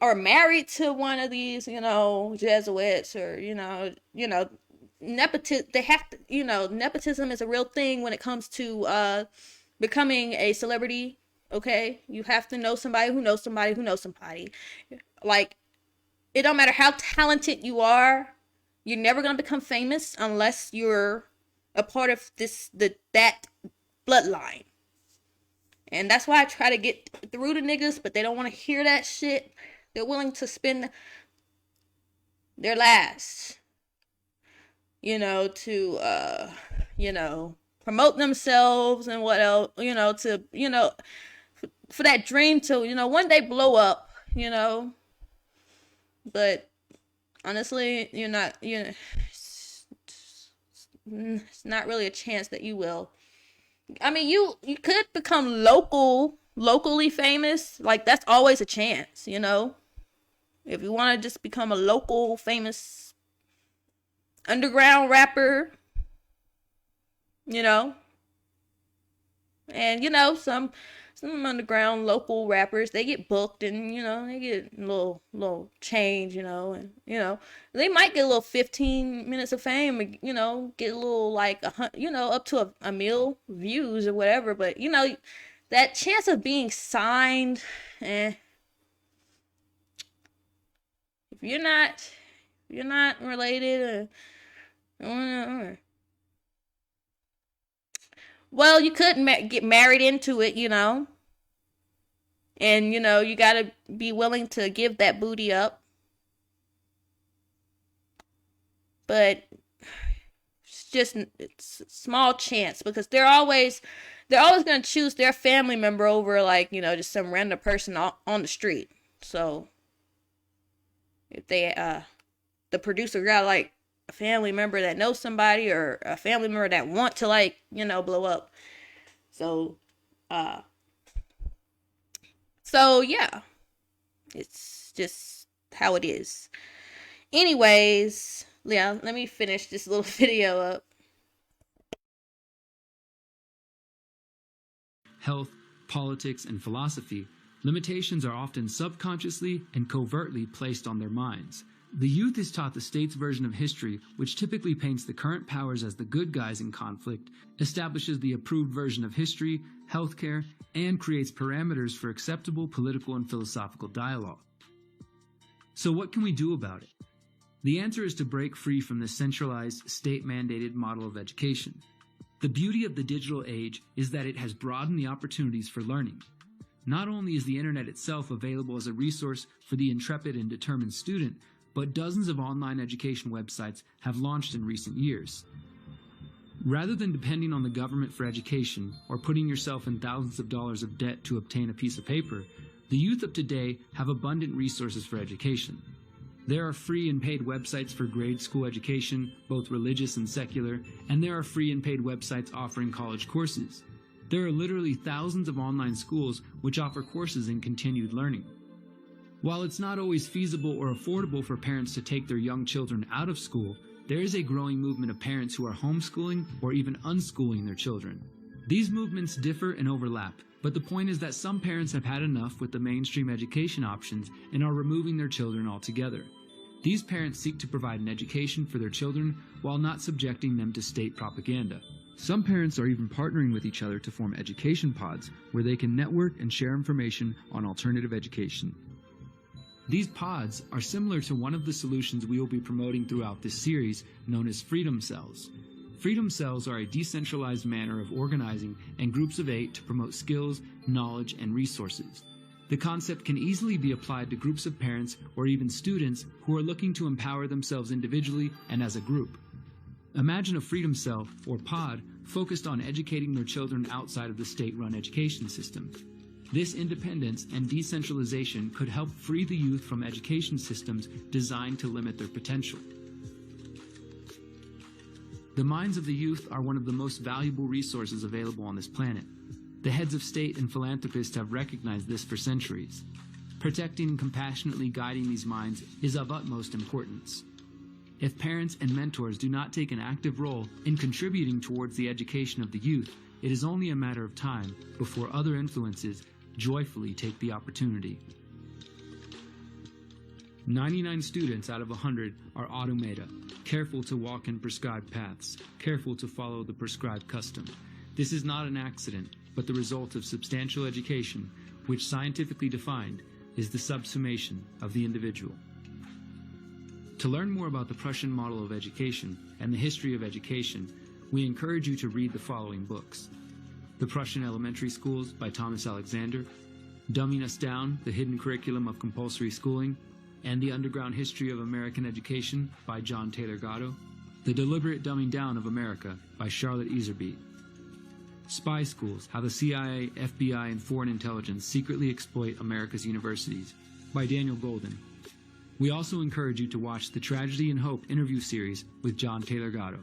or married to one of these, Jesuits, or nepotism. They have to, nepotism is a real thing when it comes to becoming a celebrity. Okay, you have to know somebody who knows somebody who knows somebody. It don't matter how talented you are, you're never gonna become famous unless you're a part of that bloodline. And that's why I try to get through to niggas, but they don't want to hear that shit. They're willing to spend their last, to, promote themselves and what else, for that dream to, one day blow up, But honestly, it's not really a chance that you will. I mean, you could become locally famous. That's always a chance, If you want to just become a local famous underground rapper, and some underground local rappers, they get booked and they get a little change, and they might get a little 15 minutes of fame, get a little up to a mil views or whatever, but that chance of being signed, if you're not related, well, you could get married into it, and you gotta be willing to give that booty up. But it's small chance, because they're always going to choose their family member over, like, just some random person on the street. So if they the producer got like a family member that knows somebody, or a family member that want to, like, blow up. So yeah, it's just how it is. Anyways, yeah, let me finish this little video up. Health, politics, and philosophy, limitations are often subconsciously and covertly placed on their minds. The youth is taught the state's version of history, which typically paints the current powers as the good guys in conflict, establishes the approved version of history, healthcare, and creates parameters for acceptable political and philosophical dialogue. So what can we do about it? The answer is to break free from this centralized, state-mandated model of education. The beauty of the digital age is that it has broadened the opportunities for learning. Not only is the internet itself available as a resource for the intrepid and determined student, but dozens of online education websites have launched in recent years. Rather than depending on the government for education or putting yourself in thousands of dollars of debt to obtain a piece of paper, the youth of today have abundant resources for education. There are free and paid websites for grade school education, both religious and secular, and there are free and paid websites offering college courses. There are literally thousands of online schools which offer courses in continued learning. While it's not always feasible or affordable for parents to take their young children out of school, there is a growing movement of parents who are homeschooling or even unschooling their children. These movements differ and overlap, but the point is that some parents have had enough with the mainstream education options and are removing their children altogether. These parents seek to provide an education for their children while not subjecting them to state propaganda. Some parents are even partnering with each other to form education pods where they can network and share information on alternative education. These pods are similar to one of the solutions we will be promoting throughout this series, known as Freedom Cells. Freedom Cells are a decentralized manner of organizing in groups of 8 to promote skills, knowledge, and resources. The concept can easily be applied to groups of parents or even students who are looking to empower themselves individually and as a group. Imagine a Freedom Cell, or pod, focused on educating their children outside of the state-run education system. This independence and decentralization could help free the youth from education systems designed to limit their potential. The minds of the youth are one of the most valuable resources available on this planet. The heads of state and philanthropists have recognized this for centuries. Protecting and compassionately guiding these minds is of utmost importance. If parents and mentors do not take an active role in contributing towards the education of the youth, it is only a matter of time before other influences joyfully take the opportunity. 99 students out of 100 are automata, careful to walk in prescribed paths, careful to follow the prescribed custom. This is not an accident, but the result of substantial education, which scientifically defined is the subsummation of the individual. To learn more about the Prussian model of education and the history of education, we encourage you to read the following books: The Prussian Elementary Schools by Thomas Alexander, Dumbing Us Down, The Hidden Curriculum of Compulsory Schooling, and The Underground History of American Education by John Taylor Gatto, The Deliberate Dumbing Down of America by Charlotte Iserbyt, Spy Schools, How the CIA, FBI, and Foreign Intelligence Secretly Exploit America's Universities by Daniel Golden. We also encourage you to watch the Tragedy and Hope interview series with John Taylor Gatto.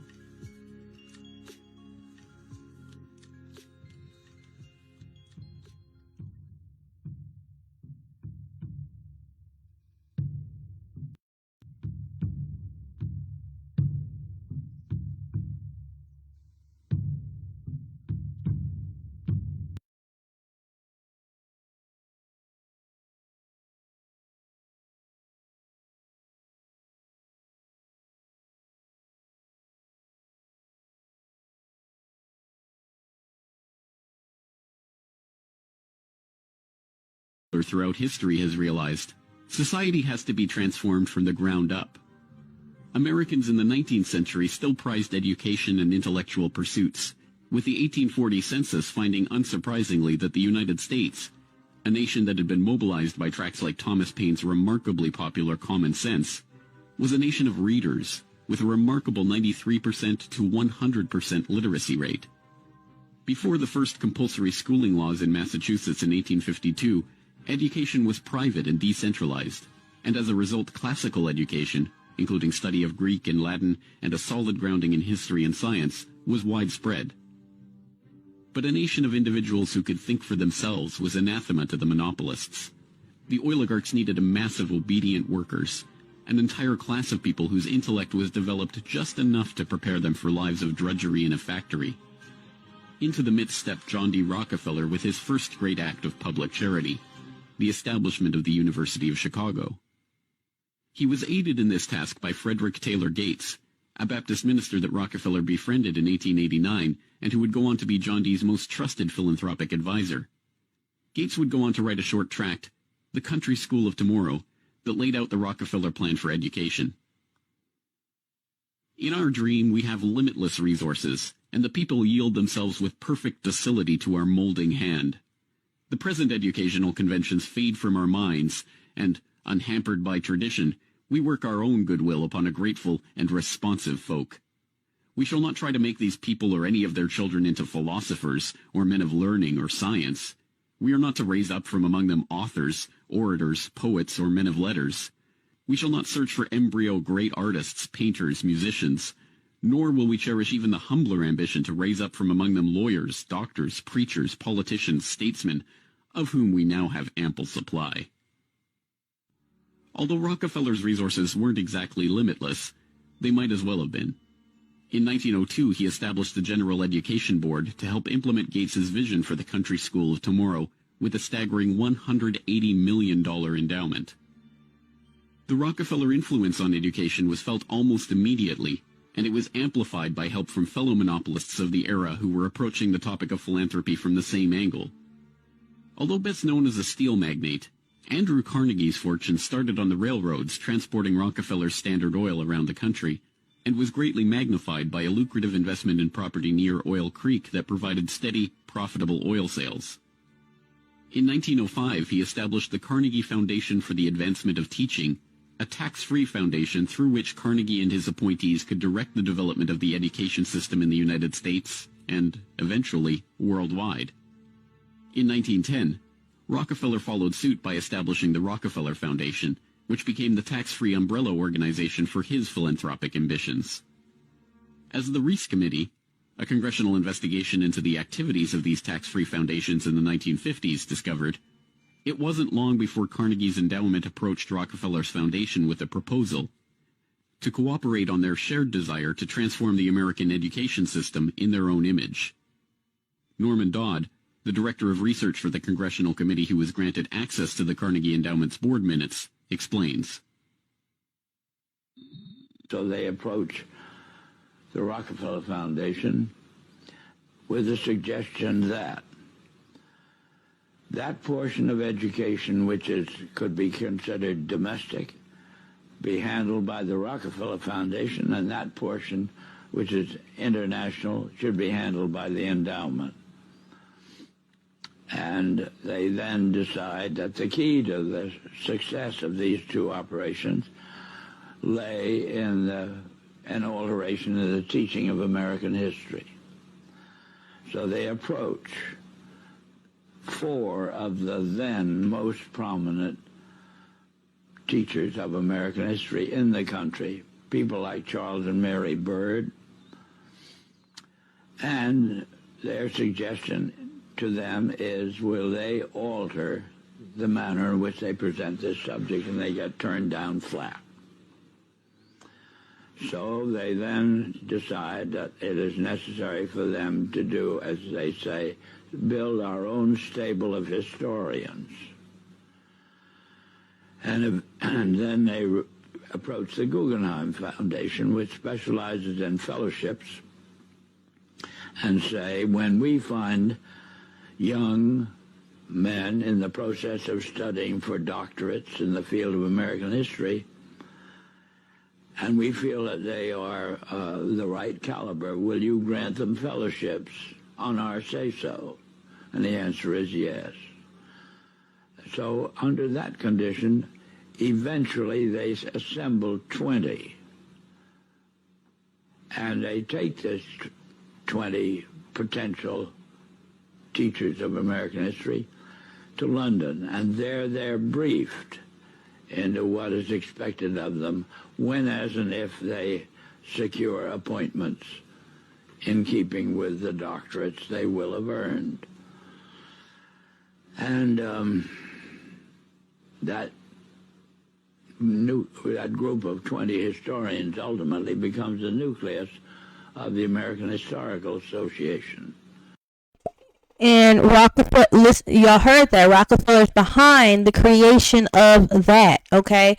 Throughout history has realized, society has to be transformed from the ground up. Americans in the 19th century still prized education and intellectual pursuits, with the 1840 census finding unsurprisingly that the United States, a nation that had been mobilized by tracts like Thomas Paine's remarkably popular Common Sense, was a nation of readers, with a remarkable 93% to 100% literacy rate. Before the first compulsory schooling laws in Massachusetts in 1852, education was private and decentralized, and as a result classical education, including study of Greek and Latin and a solid grounding in history and science, was widespread. But a nation of individuals who could think for themselves was anathema to the monopolists. The oligarchs needed a mass of obedient workers, an entire class of people whose intellect was developed just enough to prepare them for lives of drudgery in a factory. Into the midst stepped John D. Rockefeller with his first great act of public charity, the establishment of the University of Chicago. He was aided in this task by Frederick Taylor Gates, a Baptist minister that Rockefeller befriended in 1889 and who would go on to be John D.'s most trusted philanthropic advisor. Gates would go on to write a short tract, The Country School of Tomorrow, that laid out the Rockefeller plan for education. In our dream, we have limitless resources, and the people yield themselves with perfect docility to our molding hand. The present educational conventions fade from our minds, and, unhampered by tradition, we work our own goodwill upon a grateful and responsive folk. We shall not try to make these people or any of their children into philosophers, or men of learning or science. We are not to raise up from among them authors, orators, poets, or men of letters. We shall not search for embryo great artists, painters, musicians, nor will we cherish even the humbler ambition to raise up from among them lawyers, doctors, preachers, politicians, statesmen, of whom we now have ample supply. Although Rockefeller's resources weren't exactly limitless, they might as well have been. In 1902, he established the General Education Board to help implement Gates's vision for the country school of tomorrow with a staggering $180 million endowment. The Rockefeller influence on education was felt almost immediately, and it was amplified by help from fellow monopolists of the era who were approaching the topic of philanthropy from the same angle. Although best known as a steel magnate, Andrew Carnegie's fortune started on the railroads transporting Rockefeller's Standard Oil around the country, and was greatly magnified by a lucrative investment in property near Oil Creek that provided steady, profitable oil sales. In 1905, he established the Carnegie Foundation for the Advancement of Teaching, a tax-free foundation through which Carnegie and his appointees could direct the development of the education system in the United States and, eventually, worldwide. In 1910, Rockefeller followed suit by establishing the Rockefeller Foundation, which became the tax-free umbrella organization for his philanthropic ambitions. As the Reese Committee, a congressional investigation into the activities of these tax-free foundations in the 1950s, discovered, it wasn't long before Carnegie's endowment approached Rockefeller's foundation with a proposal to cooperate on their shared desire to transform the American education system in their own image. Norman Dodd, the director of research for the congressional committee who was granted access to the Carnegie Endowment's board minutes, explains. So they approach the Rockefeller Foundation with the suggestion that that portion of education which could be considered domestic be handled by the Rockefeller Foundation, and that portion which is international should be handled by the endowment. And they then decide that the key to the success of these two operations lay in an alteration of the teaching of American history. So they approach four of the then most prominent teachers of American history in the country, people like Charles and Mary Bird, and their suggestion to them is, will they alter the manner in which they present this subject, and they get turned down flat. So they then decide that it is necessary for them to do, as they say, build our own stable of historians. And then they approach the Guggenheim Foundation, which specializes in fellowships, and say, when we find young men in the process of studying for doctorates in the field of American history, and we feel that they are the right caliber, will you grant them fellowships on our say-so? And the answer is yes. So under that condition, eventually they assembled 20 And they take this 20 potential teachers of American history to London, and there they're briefed into what is expected of them when, as and if they secure appointments in keeping with the doctorates they will have earned. And that group of 20 historians ultimately becomes the nucleus of the American Historical Association. And Rockefeller, y'all heard that Rockefeller's behind the creation of that. Okay,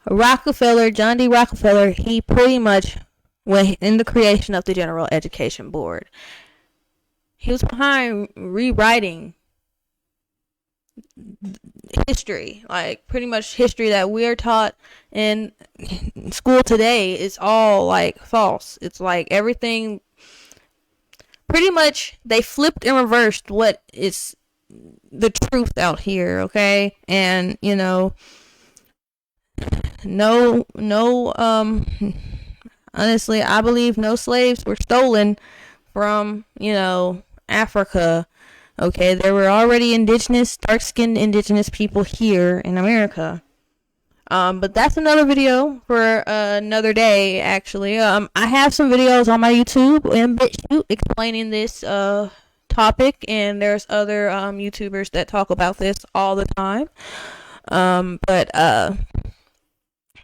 Rockefeller, John D. Rockefeller, he pretty much went in the creation of the General Education Board. He was behind rewriting history, like pretty much history that we're taught in school today is all like false. It's like everything. Pretty much, they flipped and reversed what is the truth out here, okay? And, you know, honestly, I believe no slaves were stolen from, you know, Africa, okay? There were already indigenous, dark-skinned indigenous people here in America. But that's another video for another day, actually. I have some videos on my YouTube and BitChute explaining this topic, and there's other YouTubers that talk about this all the time.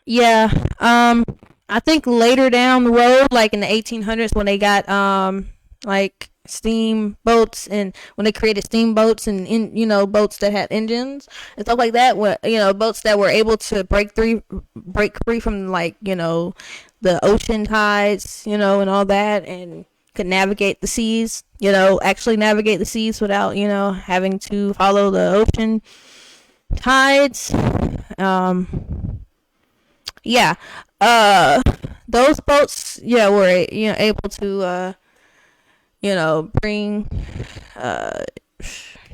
Yeah. I think later down the road, like in the 1800s, when they got like steamboats, and when they created steamboats and you know, boats that had engines and stuff like that, you know, boats that were able to break free from, like, you know, the ocean tides, you know, and all that, and could navigate the seas, you know, actually navigate the seas without, you know, having to follow the ocean tides. Yeah, those boats, yeah, were, you know, able to you know, bring,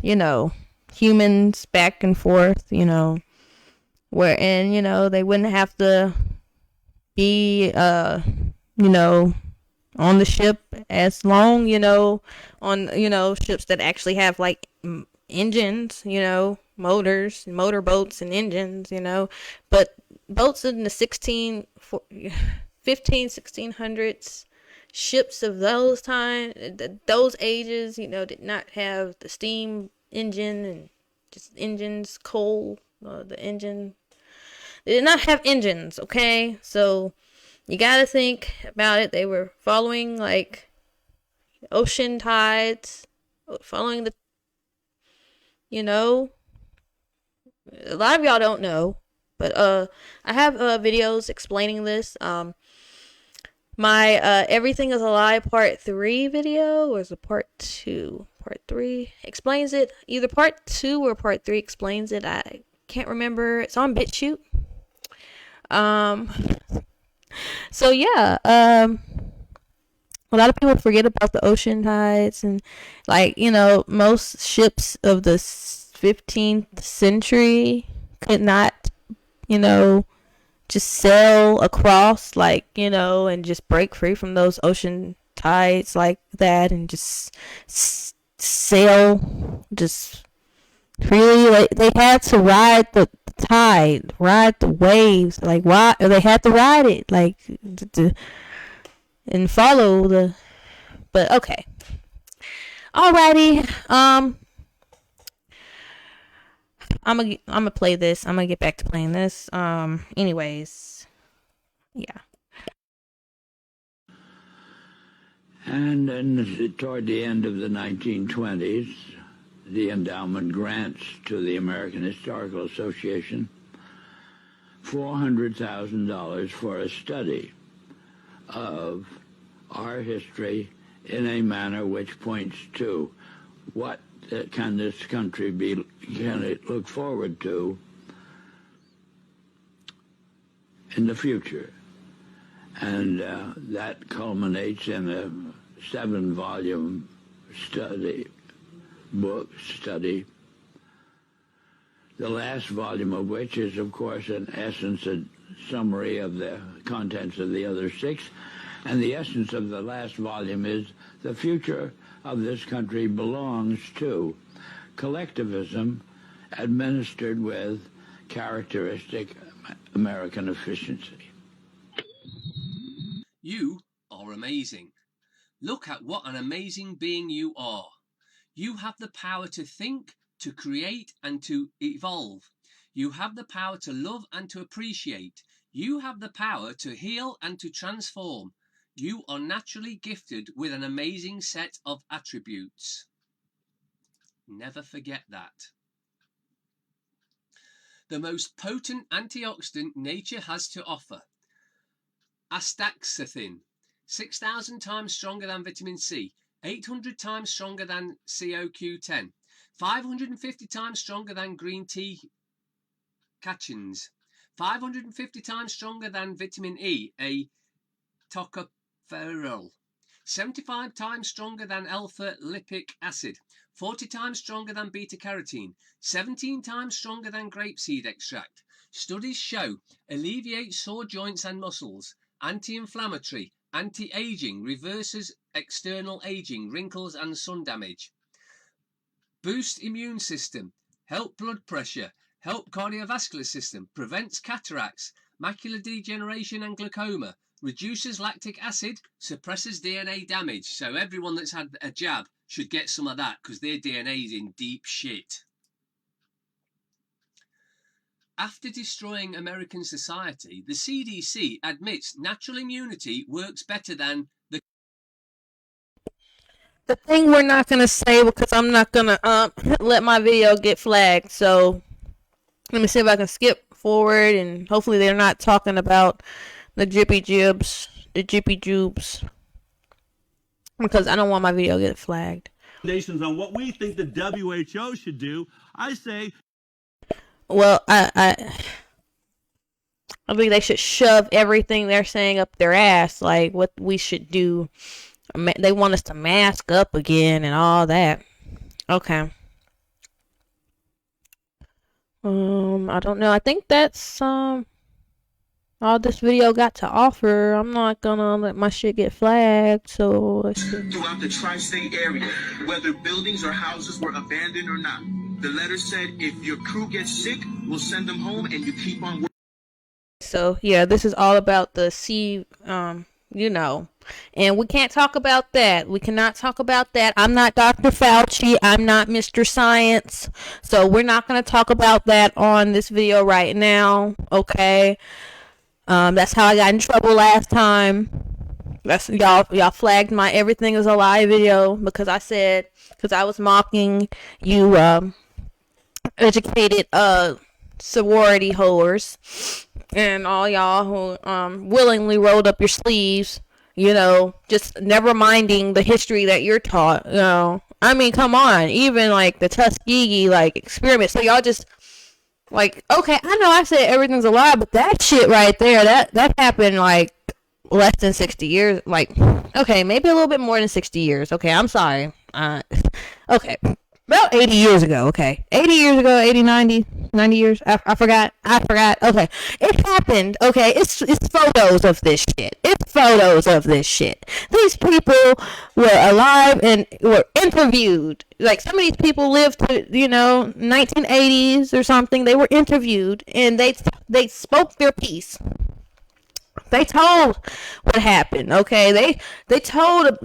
you know, humans back and forth, you know, wherein, you know, they wouldn't have to be, you know, on the ship as long, you know, on, you know, ships that actually have, like, engines, you know, motors, motor boats and engines, you know, but boats in the 1600s, ships of those times, those ages, you know, did not have the steam engine and just engines, coal, the engine. They did not have engines, okay? So you gotta think about it. They were following, like, ocean tides, following the, you know, a lot of y'all don't know, but I have videos explaining this. My Everything is a Lie Part 3 video, or is it Part 2? Part 3 explains it. Either Part 2 or Part 3 explains it. I can't remember. It's on BitChute. So yeah, a lot of people forget about the ocean tides, and, like, you know, most ships of the 15th century could not, you know, just sail across, like, you know, and just break free from those ocean tides like that, and just sail just freely. Like, they had to ride the tide, ride the waves, like, why they had to ride it, like, and follow the, but okay, alrighty. I'm gonna play this. I'm gonna get back to playing this. Anyways, yeah. And then toward the end of the 1920s, the endowment grants to the American Historical Association $400,000 for a study of our history in a manner which points to what can this country can it look forward to in the future. And that culminates in a 7-volume study, the last volume of which is, of course, in essence, a summary of the contents of the other 6. And the essence of the last volume is the future of this country belongs to collectivism administered with characteristic American efficiency. You are amazing. Look at what an amazing being you are. You have the power to think, to create, and to evolve. You have the power to love and to appreciate. You have the power to heal and to transform. You are naturally gifted with an amazing set of attributes. Never forget that. The most potent antioxidant nature has to offer. Astaxanthin, 6,000 times stronger than vitamin C, 800 times stronger than CoQ10, 550 times stronger than green tea catechins, 550 times stronger than vitamin E, a tocopherol, 75 times stronger than alpha-lipic acid, 40 times stronger than beta-carotene, 17 times stronger than grapeseed extract. Studies show alleviates sore joints and muscles, anti-inflammatory, anti-aging, reverses external aging, wrinkles and sun damage. Boost immune system, help blood pressure, help cardiovascular system, prevents cataracts, macular degeneration and glaucoma, reduces lactic acid, suppresses DNA damage. So everyone that's had a jab should get some of that because their DNA is in deep shit. After destroying American society, the CDC admits natural immunity works better than The thing we're not gonna say because I'm not gonna let my video get flagged. So let me see if I can skip forward and hopefully they're not talking about the jippy jibs, the jippy jubes, because I don't want my video to get flagged. On what we think the WHO should do, I say. Well, I think they should shove everything they're saying up their ass, like what we should do. They want us to mask up again and all that. Okay. I don't know. I think that's all this video got to offer. I'm not gonna let my shit get flagged, so let's see. Throughout the tri-state area, whether buildings or houses were abandoned or not. The letter said, if your crew gets sick, we'll send them home and you keep on working. So, yeah, this is all about the and we can't talk about that. We cannot talk about that. I'm not Dr. Fauci. I'm not Mr. Science. So we're not going to talk about that on this video right now. Okay. That's how I got in trouble last time. That's y'all flagged my everything is a lie video because I was mocking you educated sorority whores and all y'all who willingly rolled up your sleeves, just never minding the history that you're taught. I mean, come on, even like the Tuskegee experiment. So y'all just okay, I know I said everything's a lie, but that shit right there, that happened less than 60 years, okay, maybe a little bit more than 60 years. Okay, I'm sorry. Okay. About 80 years ago, okay. 80 years ago, 80, 90 years. I forgot. Okay. It happened, okay. It's photos of this shit. These people were alive and were interviewed. Some of these people lived to, 1980s or something. They were interviewed and they spoke their piece. They told what happened, okay? They told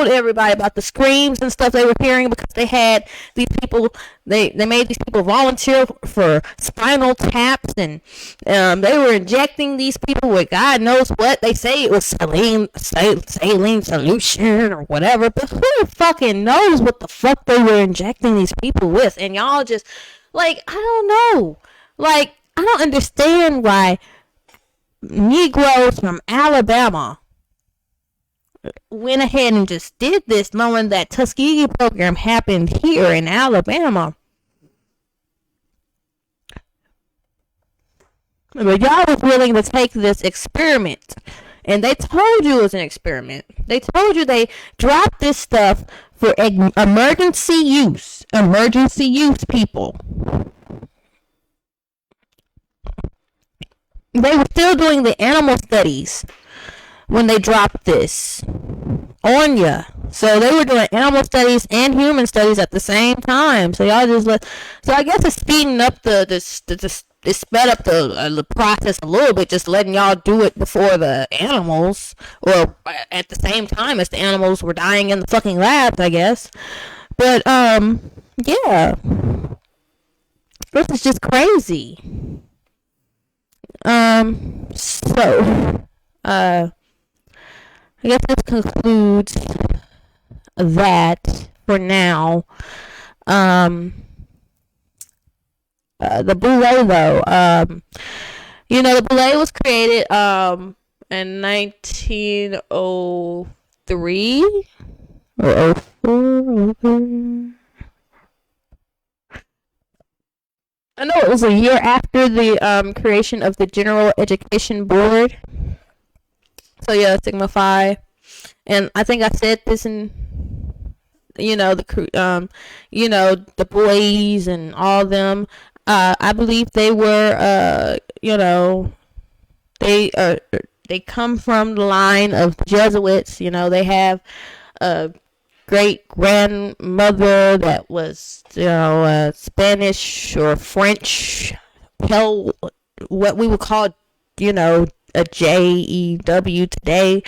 everybody about the screams and stuff they were hearing because they had these people, they made these people volunteer for spinal taps and they were injecting these people with God knows what. They say it was saline solution or whatever, but who fucking knows what the fuck they were injecting these people with? And y'all just, I don't know. I don't understand why Negroes from Alabama went ahead and just did this knowing that Tuskegee program happened here in Alabama. But y'all was willing to take this experiment. And they told you it was an experiment. They told you they dropped this stuff for emergency use. Emergency use, people. They were still doing the animal studies when they dropped this on ya. So they were doing animal studies and human studies at the same time. So y'all just let. So I guess it's speeding up it sped up the process a little bit, just letting y'all do it before the animals, or at the same time as the animals were dying in the fucking labs, I guess. But yeah, this is just crazy. So I guess this concludes that for now. The Boule, though, the Boule was created in 1903 or 04. I know it was a year after the creation of the General Education Board. So yeah, Sigma Phi, and I think I said this in the boys and all them. I believe they were, they come from the line of the Jesuits. They have a great grandmother that was, Spanish or French, what we would call, a JEW today.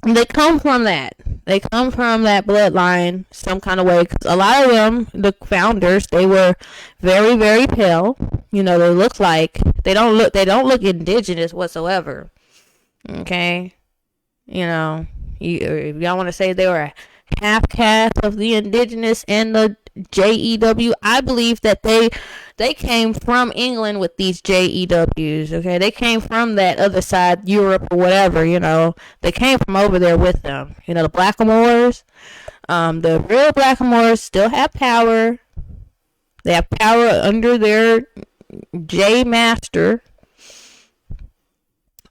They come from that. They come from that bloodline some kind of way. Cause a lot of them, the founders, they were very, very pale. They look like they don't look indigenous whatsoever. Okay, if y'all want to say they were a half caste of the indigenous and the JEW, I believe that they came from England with these JEWs. Okay, they came from that other side, Europe or whatever. They came from over there with them. The Blackamoors, the real Blackamoors still have power. They have power under their J Master,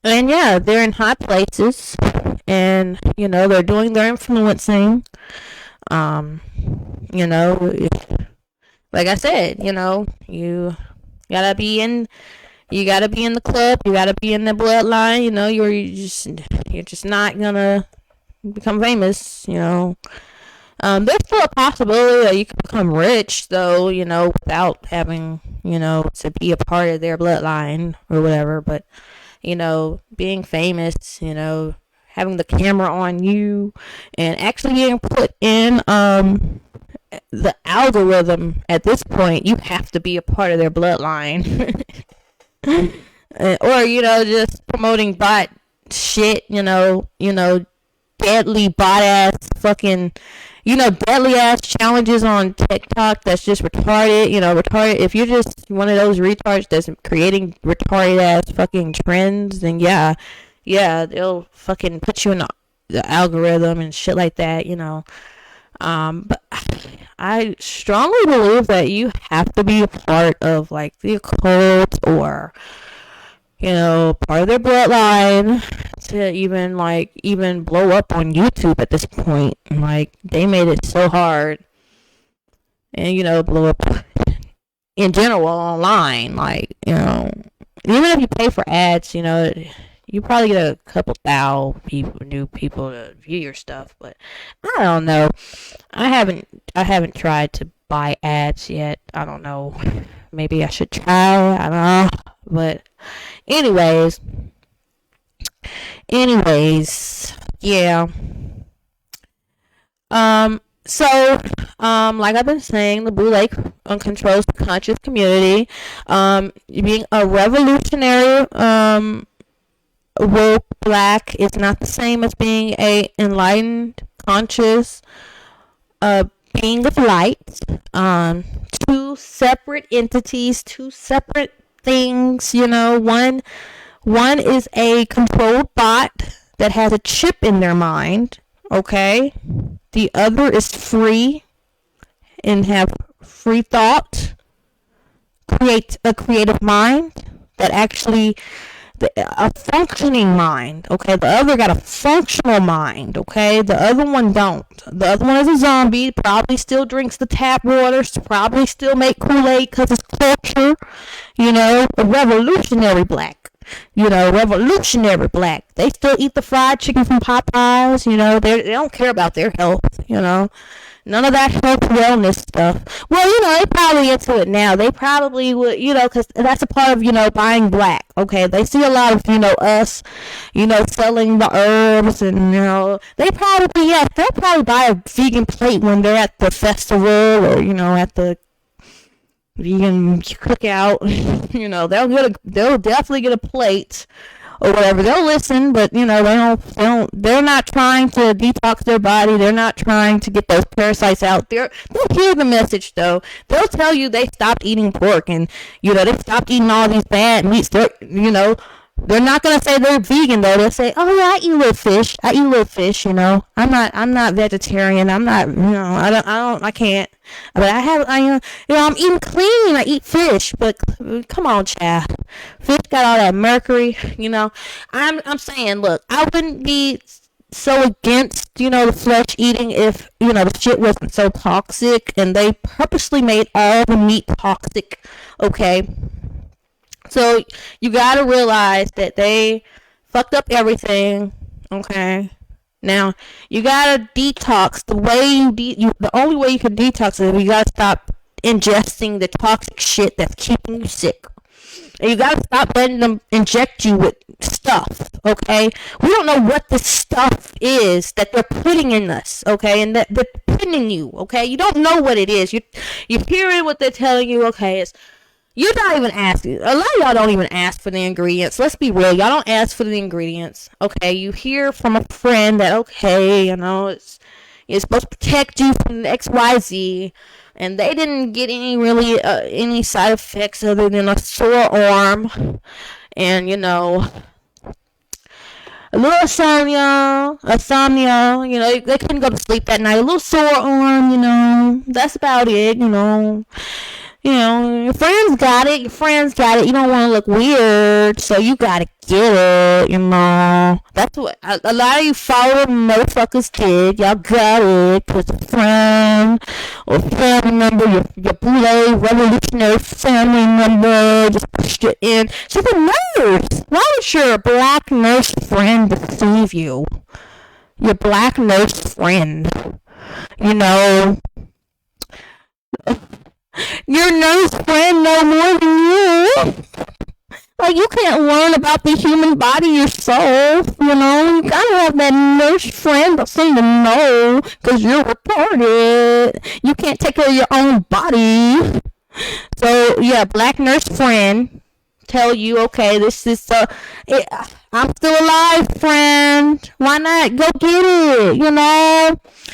and yeah, they're in high places, and they're doing their influencing. Like I said, you gotta be in the club, you gotta be in the bloodline, you're just not gonna become famous, There's still a possibility that you can become rich, though, without having, to be a part of their bloodline or whatever, but, being famous, having the camera on you and actually being put in, the algorithm at this point, you have to be a part of their bloodline. Or, just promoting bot shit, deadly bot ass fucking, deadly ass challenges on TikTok that's just retarded, retarded. If you're just one of those retards that's creating retarded ass fucking trends, then yeah, they'll fucking put you in the algorithm and shit like that, but I strongly believe that you have to be a part of like the occult or part of their bloodline to even blow up on YouTube at this point. Like, they made it so hard, and blow up in general online. Like, even if you pay for ads, you probably get a couple new people to view your stuff, but I don't know. I haven't tried to buy ads yet. I don't know. Maybe I should try. I don't know. But anyways, yeah. So, like I've been saying, the Boule controls the conscious community. Being a revolutionary, woke black is not the same as being a enlightened, conscious, being of light. Two separate entities, two separate things. One is a controlled bot that has a chip in their mind. Okay, the other is free and have free thought, create a creative mind that actually. A functioning mind, okay? The other got a functional mind, okay? The other one don't. The other one is a zombie, probably still drinks the tap water, probably still make Kool-Aid because it's culture, a revolutionary black. revolutionary black. They still eat the fried chicken from Popeyes. They don't care about their health. None of that health wellness stuff. Well, they probably into it now. They probably would, because that's a part of, buying black. Okay, they see a lot of, us, selling the herbs and, they'll probably buy a vegan plate when they're at the festival or, at the vegan cookout. They'll definitely get a plate or whatever. They'll listen, but they're not trying to detox their body. They're not trying to get those parasites out. They'll hear the message though. They'll tell you they stopped eating pork and they stopped eating all these bad meats. They're not gonna say they're vegan though. They'll say, "Oh yeah, I eat a little fish. I'm not vegetarian. I'm not. I can't. But I'm eating clean. I eat fish. But come on, child. Fish got all that mercury. I'm saying, look, I wouldn't be so against the flesh eating if the shit wasn't so toxic and they purposely made all the meat toxic. Okay. So you gotta realize that they fucked up everything. Okay. Now you gotta detox. The only way you can detox is you gotta stop ingesting the toxic shit that's keeping you sick. And you gotta stop letting them inject you with stuff. Okay. We don't know what the stuff is that they're putting in us. Okay, and that they're putting in you. Okay, you don't know what it is. You're hearing what they're telling you. Okay, you're not even asking. A lot of y'all don't even ask for the ingredients. Let's be real. Y'all don't ask for the ingredients. Okay, you hear from a friend that, okay, it's supposed to protect you from XYZ. And they didn't get any side effects other than a sore arm. And, a little insomnia, they couldn't go to sleep that night. A little sore arm, that's about it, your friends got it. You don't want to look weird, so you gotta get it, That's what a lot of you following motherfuckers did. Y'all got it, cause a friend or family member, your boule revolutionary family member just pushed it in. She's a nurse. Why would your black nurse friend deceive you? Your black nurse friend, your nurse friend know more than you. Like, you can't learn about the human body yourself, You gotta have that nurse friend that's in the know, because you're retarded. You can't take care of your own body. So, yeah, black nurse friend tell you, okay, this is, I'm still alive, friend. Why not? Go get it,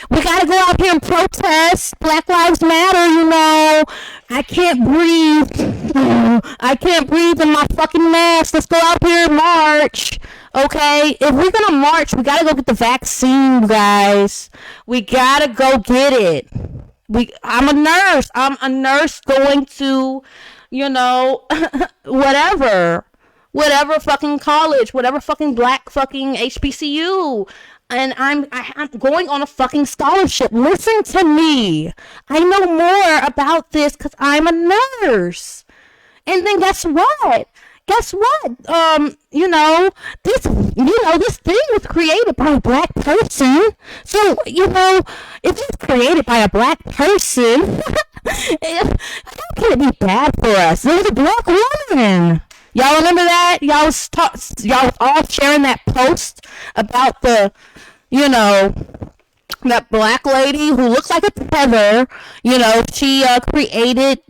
We gotta go out here and protest. Black Lives Matter, I can't breathe. I can't breathe in my fucking mask. Let's go out here and march. Okay? If we're gonna march, we gotta go get the vaccine, guys. We gotta go get it. I'm a nurse. I'm a nurse going to, whatever fucking college, whatever fucking black fucking HBCU. And I'm going on a fucking scholarship. Listen to me. I know more about this because I'm a nurse. And then guess what? This thing was created by a black person. So, if it's created by a black person, how can it be bad for us? It was a black woman. Y'all remember that? Y'all was all sharing that post about the, that black lady who looks like a feather. She created,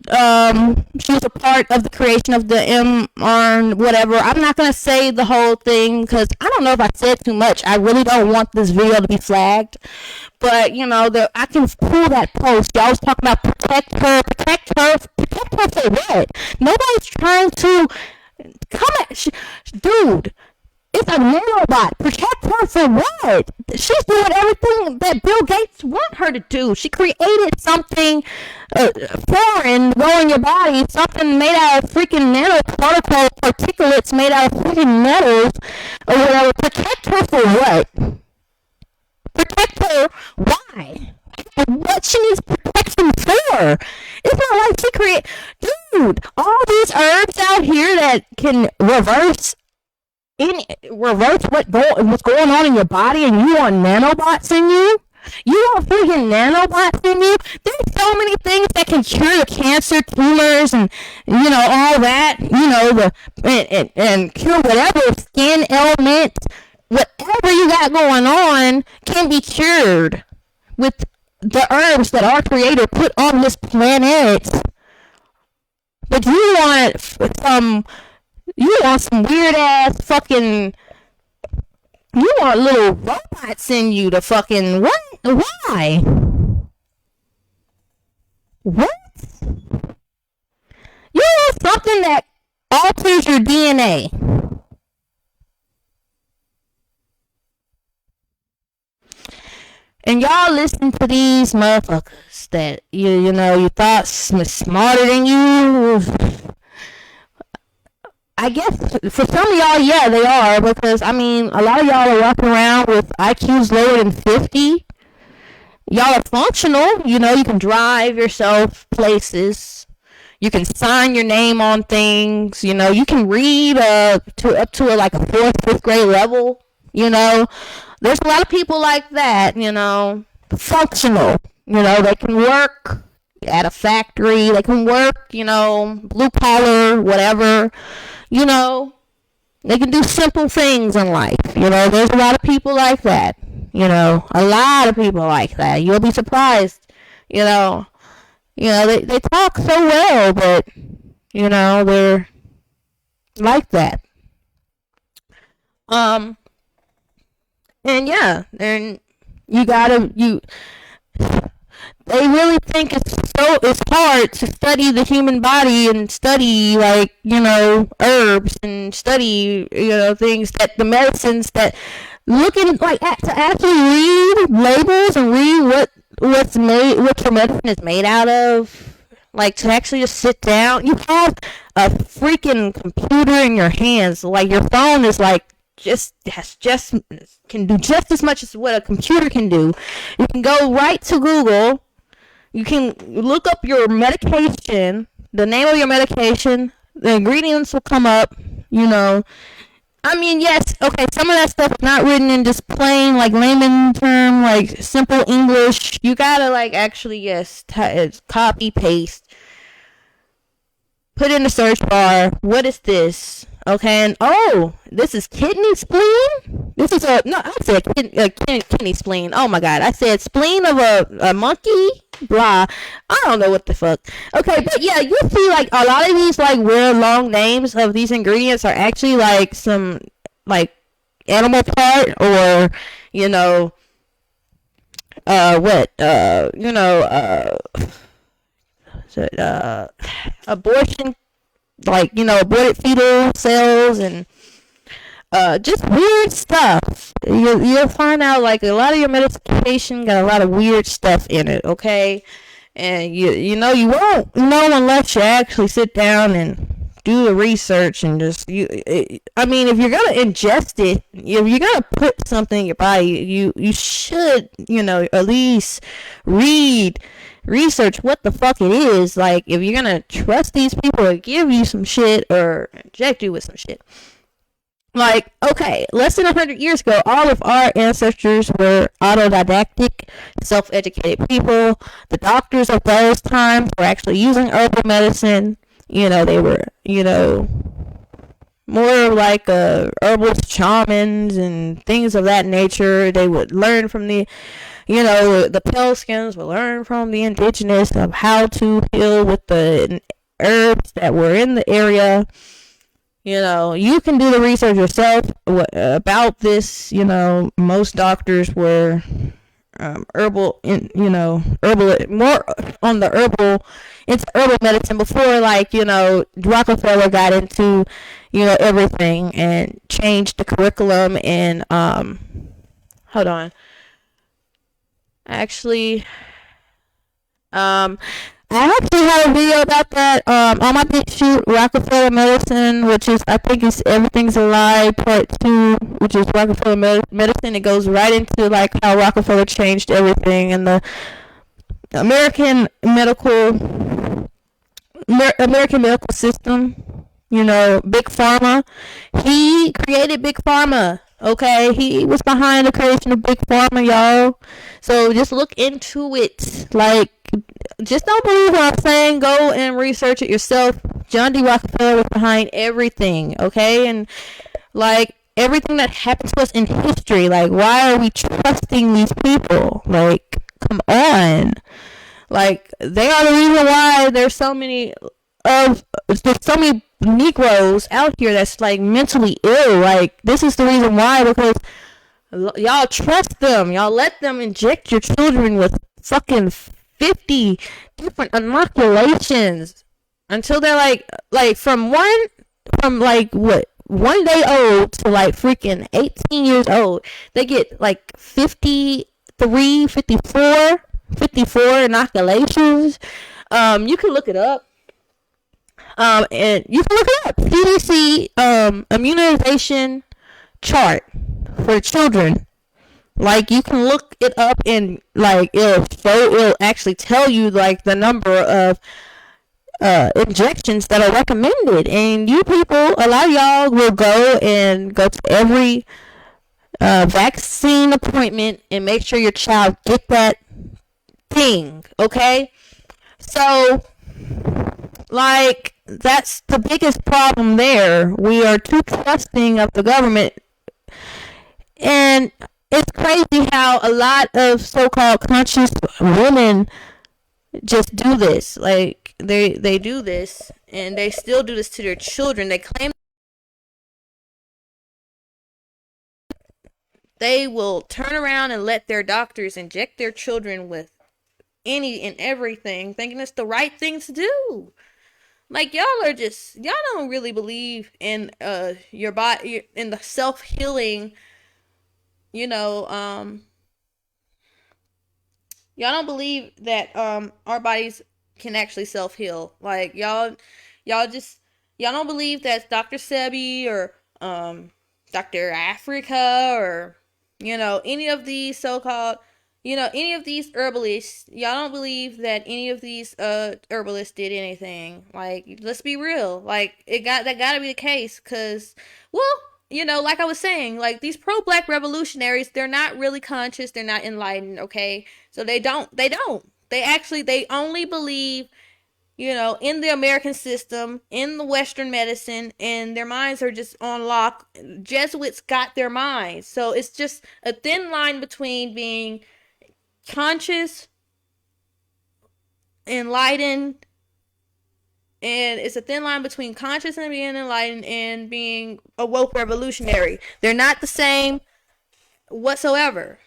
she was a part of the creation of the MR whatever. I'm not going to say the whole thing because I don't know if I said too much. I really don't want this video to be flagged. But, I can pull that post. Y'all was talking about protect her for what? Nobody's trying to dude, it's a nanobot. Protect her for what? She's doing everything that Bill Gates want her to do. She created something foreign going in your body, something made out of freaking nanoparticle particulates made out of freaking metals or whatever. Protect her for what? Protect her? Why? What she needs protection for? It's not like she dude, all these herbs out here that can reverse in reverse what's going on in your body, and you want nanobots in you? You want freaking nanobots in you? There's so many things that can cure cancer, tumors, and all that. And cure whatever skin ailment, whatever you got going on can be cured with the herbs that our Creator put on this planet. But you want some weird ass fucking. You want little robots in you to fucking what? Why? What? You want something that alters your DNA. And y'all listen to these motherfuckers that you thought smarter than you. I guess for some of y'all, yeah, they are, because a lot of y'all are walking around with IQs lower than 50. Y'all are functional. You can drive yourself places. You can sign your name on things. You can read up to a 4th, 5th grade level. There's a lot of people like that. Functional. They can work at a factory. They can work. Blue collar, whatever. They can do simple things in life. There's a lot of people like that. A lot of people like that. You'll be surprised. They talk so well, but they're like that. And yeah, and they really think it's hard to study the human body and study herbs and study things that the medicines that looking to actually read labels and read what your medicine is made out of, to actually just sit down. You have a freaking computer in your hands. Your phone is can do just as much as what a computer can do. You can go right to Google. You can look up your medication, the name of your medication, the ingredients will come up, yes, okay, some of that stuff is not written in just plain, layman term, simple English. You gotta, actually, yes, copy, paste, put in the search bar, what is this? Okay, and this is kidney spleen? I said kidney spleen. Oh my god, I said spleen of a monkey? Blah. I don't know what the fuck. Okay, but yeah, you see, a lot of these, weird long names of these ingredients are actually, some, animal part, or, abortion, aborted fetal cells, and just weird stuff. You'll find out a lot of your medication got a lot of weird stuff in it, okay? And you won't know unless you actually sit down and do the research and just if you're gonna ingest it, if you're gonna put something in your body, you should at least research what the fuck it is. If you're gonna trust these people to give you some shit or inject you with some shit. Okay, less than 100 years ago, all of our ancestors were autodidactic, self-educated people. The doctors of those times were actually using herbal medicine. They were, more herbal shamans and things of that nature. They would learn from the pale skins would learn from the indigenous of how to heal with the herbs that were in the area. You can do the research yourself about this. Most doctors were herbal, more on the herbal, it's herbal medicine before, Rockefeller got into, everything and changed the curriculum and, hold on. Actually, I actually have a video about that on my BitChute, Rockefeller Medicine, which is, I think it's Everything's a Lie Part 2, which is Rockefeller Medicine. It goes right into how Rockefeller changed everything and the American medical system. Big Pharma. He created Big Pharma. Okay, he was behind the creation of Big Pharma, y'all. So just look into it. Like, just don't believe what I'm saying. Go and research it yourself. John D. Rockefeller was behind everything. Okay, and like everything that happened to us in history. Like, why are we trusting these people? Like, come on. Like, they are the reason why there's so many Negroes out here that's like mentally ill. Like, this is the reason why, because y'all trust them. Y'all let them inject your children with fucking 50 different inoculations until they're like from like what, 1 day old to like freaking 18 years old. They get like 53, 54 inoculations. You can look it up. And you can look it up. CDC immunization chart for children. Like, you can look it up and like it'll actually tell you like the number of injections that are recommended. And you people, a lot of y'all will go to every vaccine appointment and make sure your child get that thing. Okay, so like, that's the biggest problem there. We are too trusting of the government. And it's crazy how a lot of so-called conscious women just do this. Like, they do this, and they still do this to their children. They claim they will turn around and let their doctors inject their children with any and everything, thinking it's the right thing to do. Like, y'all don't really believe in your body, in the self-healing, y'all don't believe that our bodies can actually self-heal. Like, y'all don't believe that Dr. Sebi or Dr. Africa or any of these so-called any of these herbalists. Y'all don't believe that any of these herbalists did anything. Like, let's be real. Like, that gotta be the case, because, well, like I was saying, like, these pro-black revolutionaries, they're not really conscious, they're not enlightened. Okay, so they only believe in the American system, in the Western medicine, and their minds are just on lock. Jesuits got their minds. So it's just a thin line between being conscious, enlightened, and it's a thin line between conscious and being enlightened and being a woke revolutionary. They're not the same whatsoever.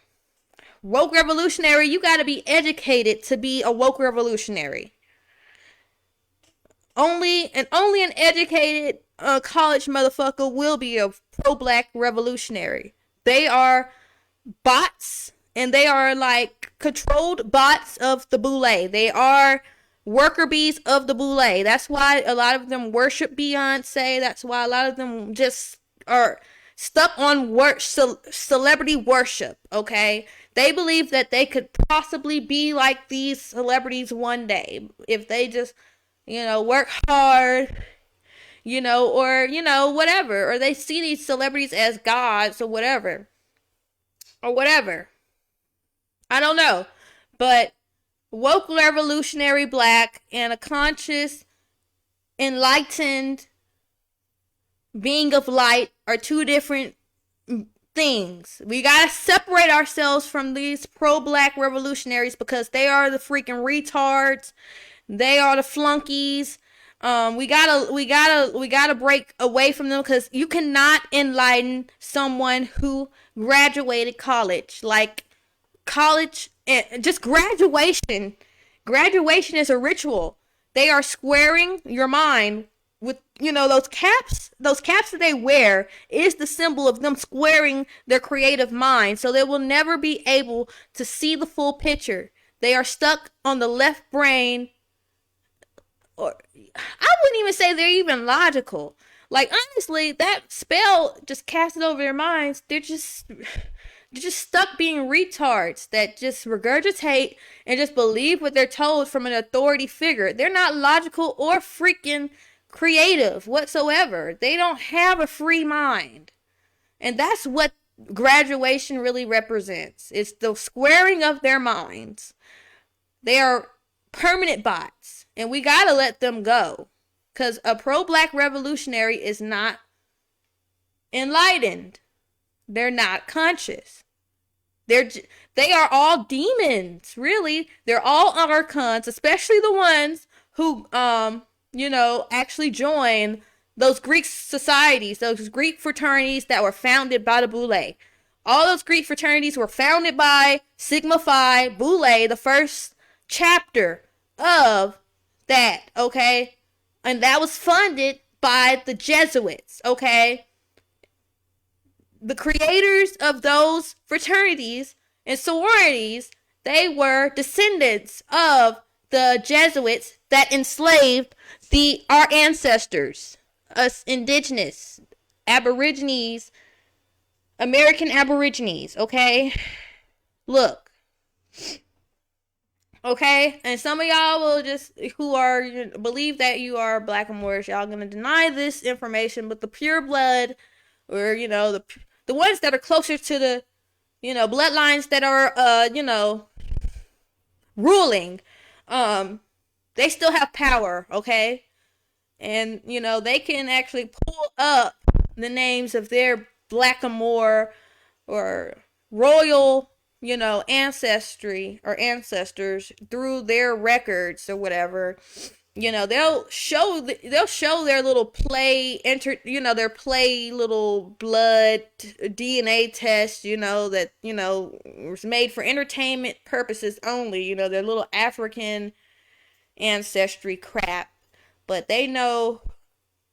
Woke revolutionary, you got to be educated to be a woke revolutionary. Only an educated college motherfucker will be a pro-black revolutionary. They are bots, and they are like controlled bots of the boule. They are worker bees of the boule. That's why a lot of them worship Beyonce. That's why a lot of them just are stuck on celebrity worship. Okay, they believe that they could possibly be like these celebrities one day if they just work hard, or whatever, or they see these celebrities as gods or whatever. I don't know. But woke revolutionary black and a conscious, enlightened being of light are two different things. We gotta separate ourselves from these pro-black revolutionaries, because they are the freaking retards. They are the flunkies. We gotta break away from them, because you cannot enlighten someone who graduated college. Like, college, just graduation is a ritual. They are squaring your mind with those caps that they wear is the symbol of them squaring their creative mind, so they will never be able to see the full picture. They are stuck on the left brain, or I wouldn't even say they're even logical. Like, honestly, that spell just casted over their minds. They're just stuck being retards that just regurgitate and just believe what they're told from an authority figure. They're not logical or freaking creative whatsoever. They don't have a free mind. And that's what graduation really represents. It's the squaring of their minds. They are permanent bots, and we gotta let them go. Because a pro-black revolutionary is not enlightened. They're not conscious. They are all demons, really. They're all archons, especially the ones who actually join those Greek societies, those Greek fraternities that were founded by the Boule. All those Greek fraternities were founded by Sigma Phi Boule, the first chapter of that, okay? And that was funded by the Jesuits, okay? The creators of those fraternities and sororities, they were descendants of the Jesuits that enslaved our ancestors, us indigenous, aborigines, American aborigines, okay? Look. Okay? And some of y'all will believe that you are black and Moorish, y'all gonna deny this information, but the pure blood, or, the ones that are closer to the, bloodlines that are, ruling, they still have power, okay? And, they can actually pull up the names of their blackamoor or royal, ancestry or ancestors through their records or whatever. They'll show their little their play little blood DNA test, that, was made for entertainment purposes only, their little African ancestry crap. But they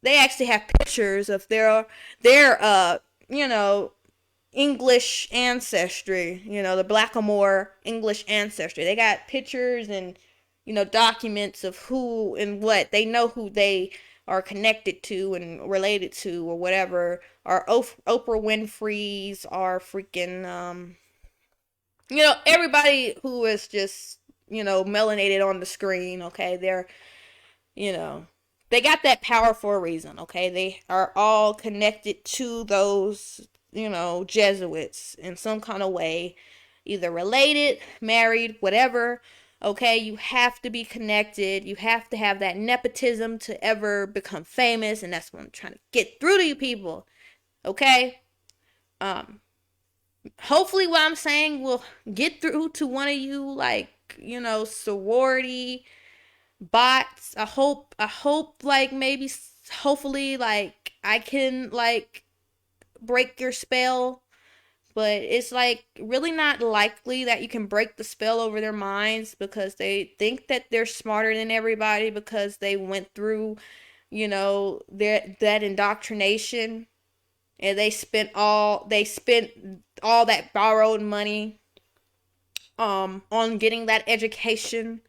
actually have pictures of their English ancestry, the blackamoor English ancestry. They got pictures and, documents of who and what. They know who they are connected to and related to or whatever. Our Oprah Winfrey's, our freaking, everybody who is just, melanated on the screen, okay? They're, they got that power for a reason, okay? They are all connected to those, Jesuits in some kind of way, either related, married, whatever. Okay, you have to be connected. You have to have that nepotism to ever become famous, and that's what I'm trying to get through to you people. Okay? Hopefully what I'm saying will get through to one of you, like, sorority bots. I hope like maybe hopefully like I can like break your spell, but it's like really not likely that you can break the spell over their minds, because they think that they're smarter than everybody because they went through, that indoctrination, and they spent all that borrowed money on getting that education,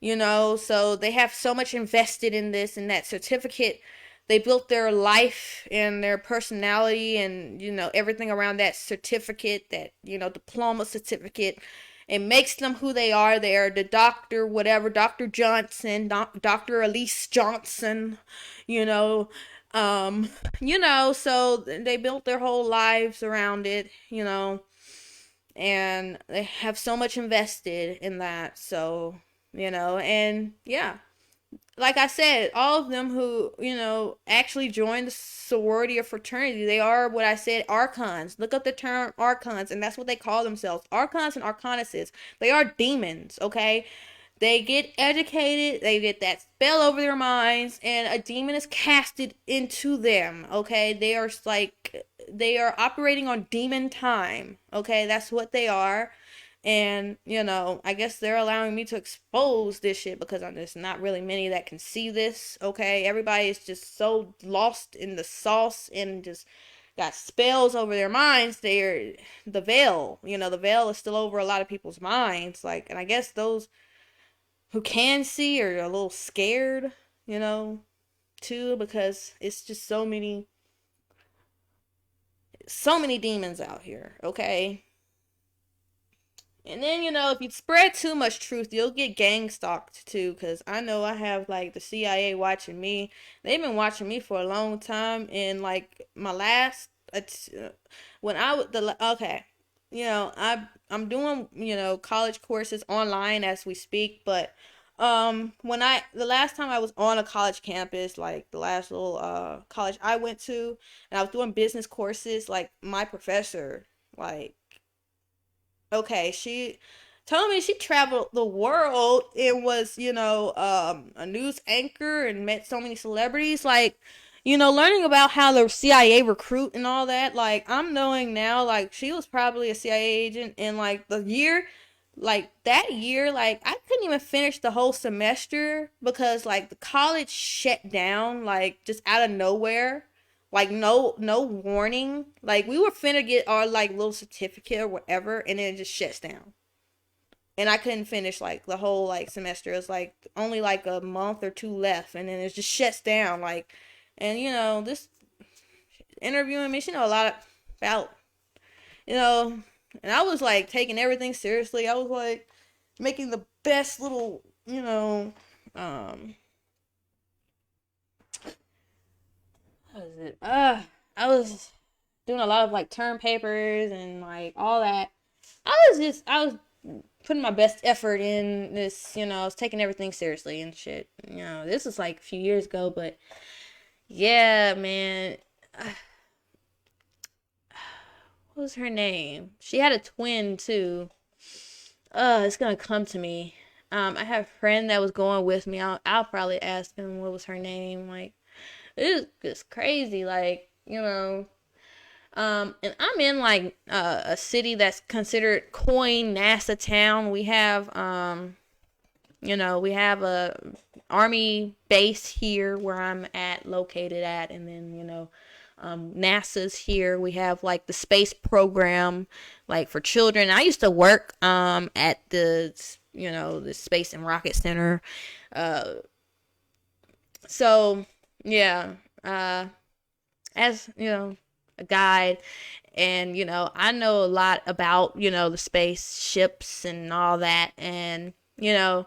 so they have so much invested in this, and that certificate. They built their life and their personality and, everything around that certificate, that, diploma certificate. It makes them who they are. They are the doctor, whatever, Dr. Johnson, Dr. Elise Johnson, so they built their whole lives around it, and they have so much invested in that. So, and yeah. Like I said, all of them who, actually joined the sorority or fraternity, they are what I said, archons. Look up the term archons, and that's what they call themselves. Archons and arcanists. They are demons, okay? They get educated, they get that spell over their minds, and a demon is casted into them, okay? They are operating on demon time, okay? That's what they are. And, I guess they're allowing me to expose this shit because there's not really many that can see this, okay? Everybody is just so lost in the sauce and just got spells over their minds. The veil, the veil is still over a lot of people's minds. Like, and I guess those who can see are a little scared, too, because it's just so many demons out here, okay? And then, if you spread too much truth, you'll get gang stalked too. Because I know I have, like, the CIA watching me. They've been watching me for a long time. And, like, my last, when I was, okay, I'm doing, college courses online as we speak. But, the last time I was on a college campus, like, the last little, college I went to, and I was doing business courses, like, my professor, like, okay, she told me she traveled the world and was, a news anchor and met so many celebrities. Like, learning about how the CIA recruit and all that. Like, I'm knowing now, like, she was probably a CIA agent. And, like, that year, like, I couldn't even finish the whole semester because, like, the college shut down, like, just out of nowhere. Like, no warning. Like, we were finna get our, like, little certificate or whatever, and then it just shuts down. And I couldn't finish, like, the whole, like, semester. It was, like, only, like, a month or two left, and then it just shuts down, like, and, this interviewing me, she know a lot about, and I was, like, taking everything seriously. I was, like, making the best little, what is it? I was doing a lot of, like, term papers and, like, all that. I was putting my best effort in this, I was taking everything seriously and shit. This was like a few years ago, but yeah, man. What was her name? She had a twin too. It's gonna come to me. I have a friend that was going with me. I'll probably ask him what was her name. Like, it was crazy, like, and I'm in, like, a city that's considered coin NASA town. We have, we have a army base here where I'm located at, and then, NASA's here. We have, like, the space program, like, for children. I used to work, at the Space and Rocket Center. So, yeah, as, a guide, and, I know a lot about, the spaceships and all that, and, in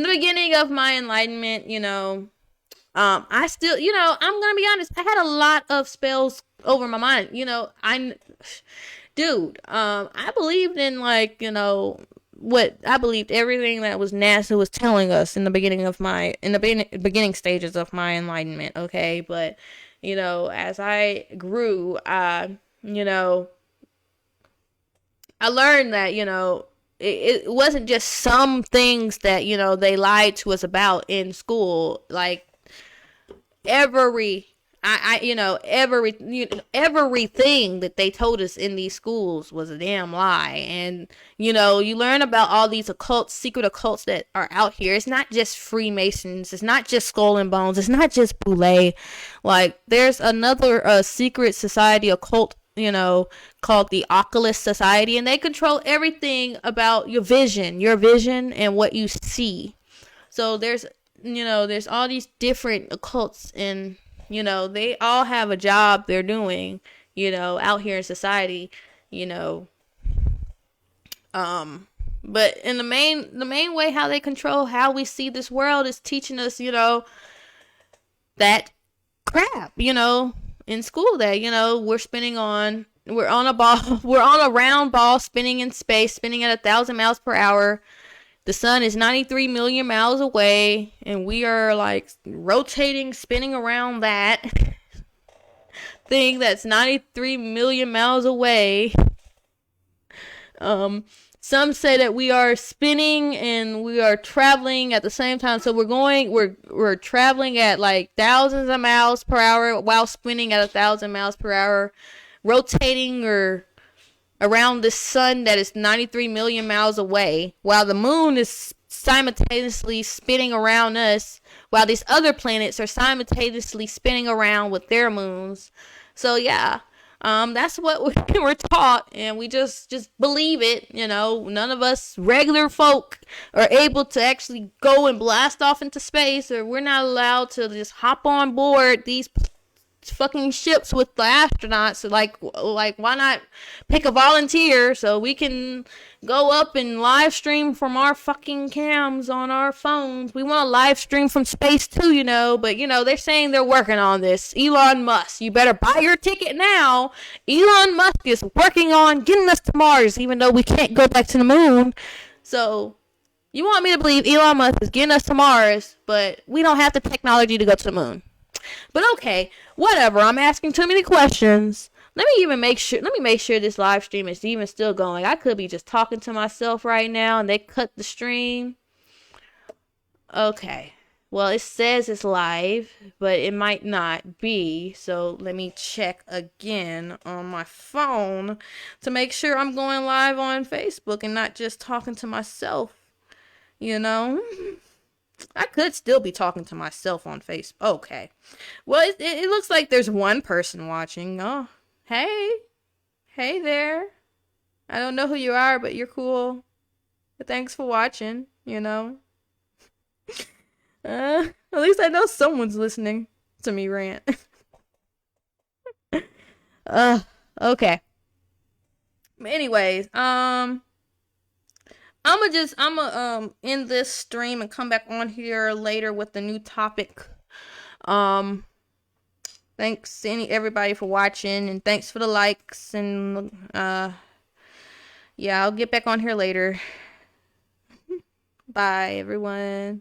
the beginning of my enlightenment, I still, I'm gonna be honest, I had a lot of spells over my mind, I believed in, like, I believed everything that was NASA was telling us in the beginning stages of my enlightenment, okay? But, as I grew, I learned that, it wasn't just some things that, they lied to us about in school. Like, everything that they told us in these schools was a damn lie. And, you learn about all these secret occults that are out here. It's not just Freemasons. It's not just Skull and Bones. It's not just Boule. Like, there's another secret society occult, called the Oculus Society, and they control everything about your vision and what you see. So there's all these different occults, and, they all have a job they're doing, out here in society, but in the main way how they control how we see this world is teaching us, that crap, in school that, we're on a ball, we're on a round ball spinning in space, spinning at 1,000 miles per hour. The sun is 93 million miles away, and we are, like, rotating, spinning around that thing that's 93 million miles away. Some say that we are spinning and we are traveling at the same time. So we're traveling at, like, thousands of miles per hour while spinning at 1,000 miles per hour, rotating or around the sun that is 93 million miles away, while the moon is simultaneously spinning around us, while these other planets are simultaneously spinning around with their moons. So yeah, that's what we were taught, and we just believe it. None of us regular folk are able to actually go and blast off into space, or we're not allowed to just hop on board these fucking ships with the astronauts. Like why not pick a volunteer so we can go up and live stream from our fucking cams on our phones? We want to live stream from space too, but they're saying they're working on this. Elon Musk, you better buy your ticket now. Elon Musk is working on getting us to Mars, even though we can't go back to the moon. So you want me to believe Elon Musk is getting us to Mars, but we don't have the technology to go to the moon. But okay, whatever. I'm asking too many questions. Let me make sure this live stream is even still going. I could be just talking to myself right now and they cut the stream. Okay. Well, it says it's live, but it might not be. So let me check again on my phone to make sure I'm going live on Facebook and not just talking to myself. I could still be talking to myself on Facebook. Okay. Well, it looks like there's one person watching. Oh, hey. Hey there. I don't know who you are, but you're cool. But thanks for watching, At least I know someone's listening to me rant. Okay. Anyways, I'm end this stream and come back on here later with the new topic. Thanks everybody for watching, and thanks for the likes, and yeah, I'll get back on here later. Bye everyone.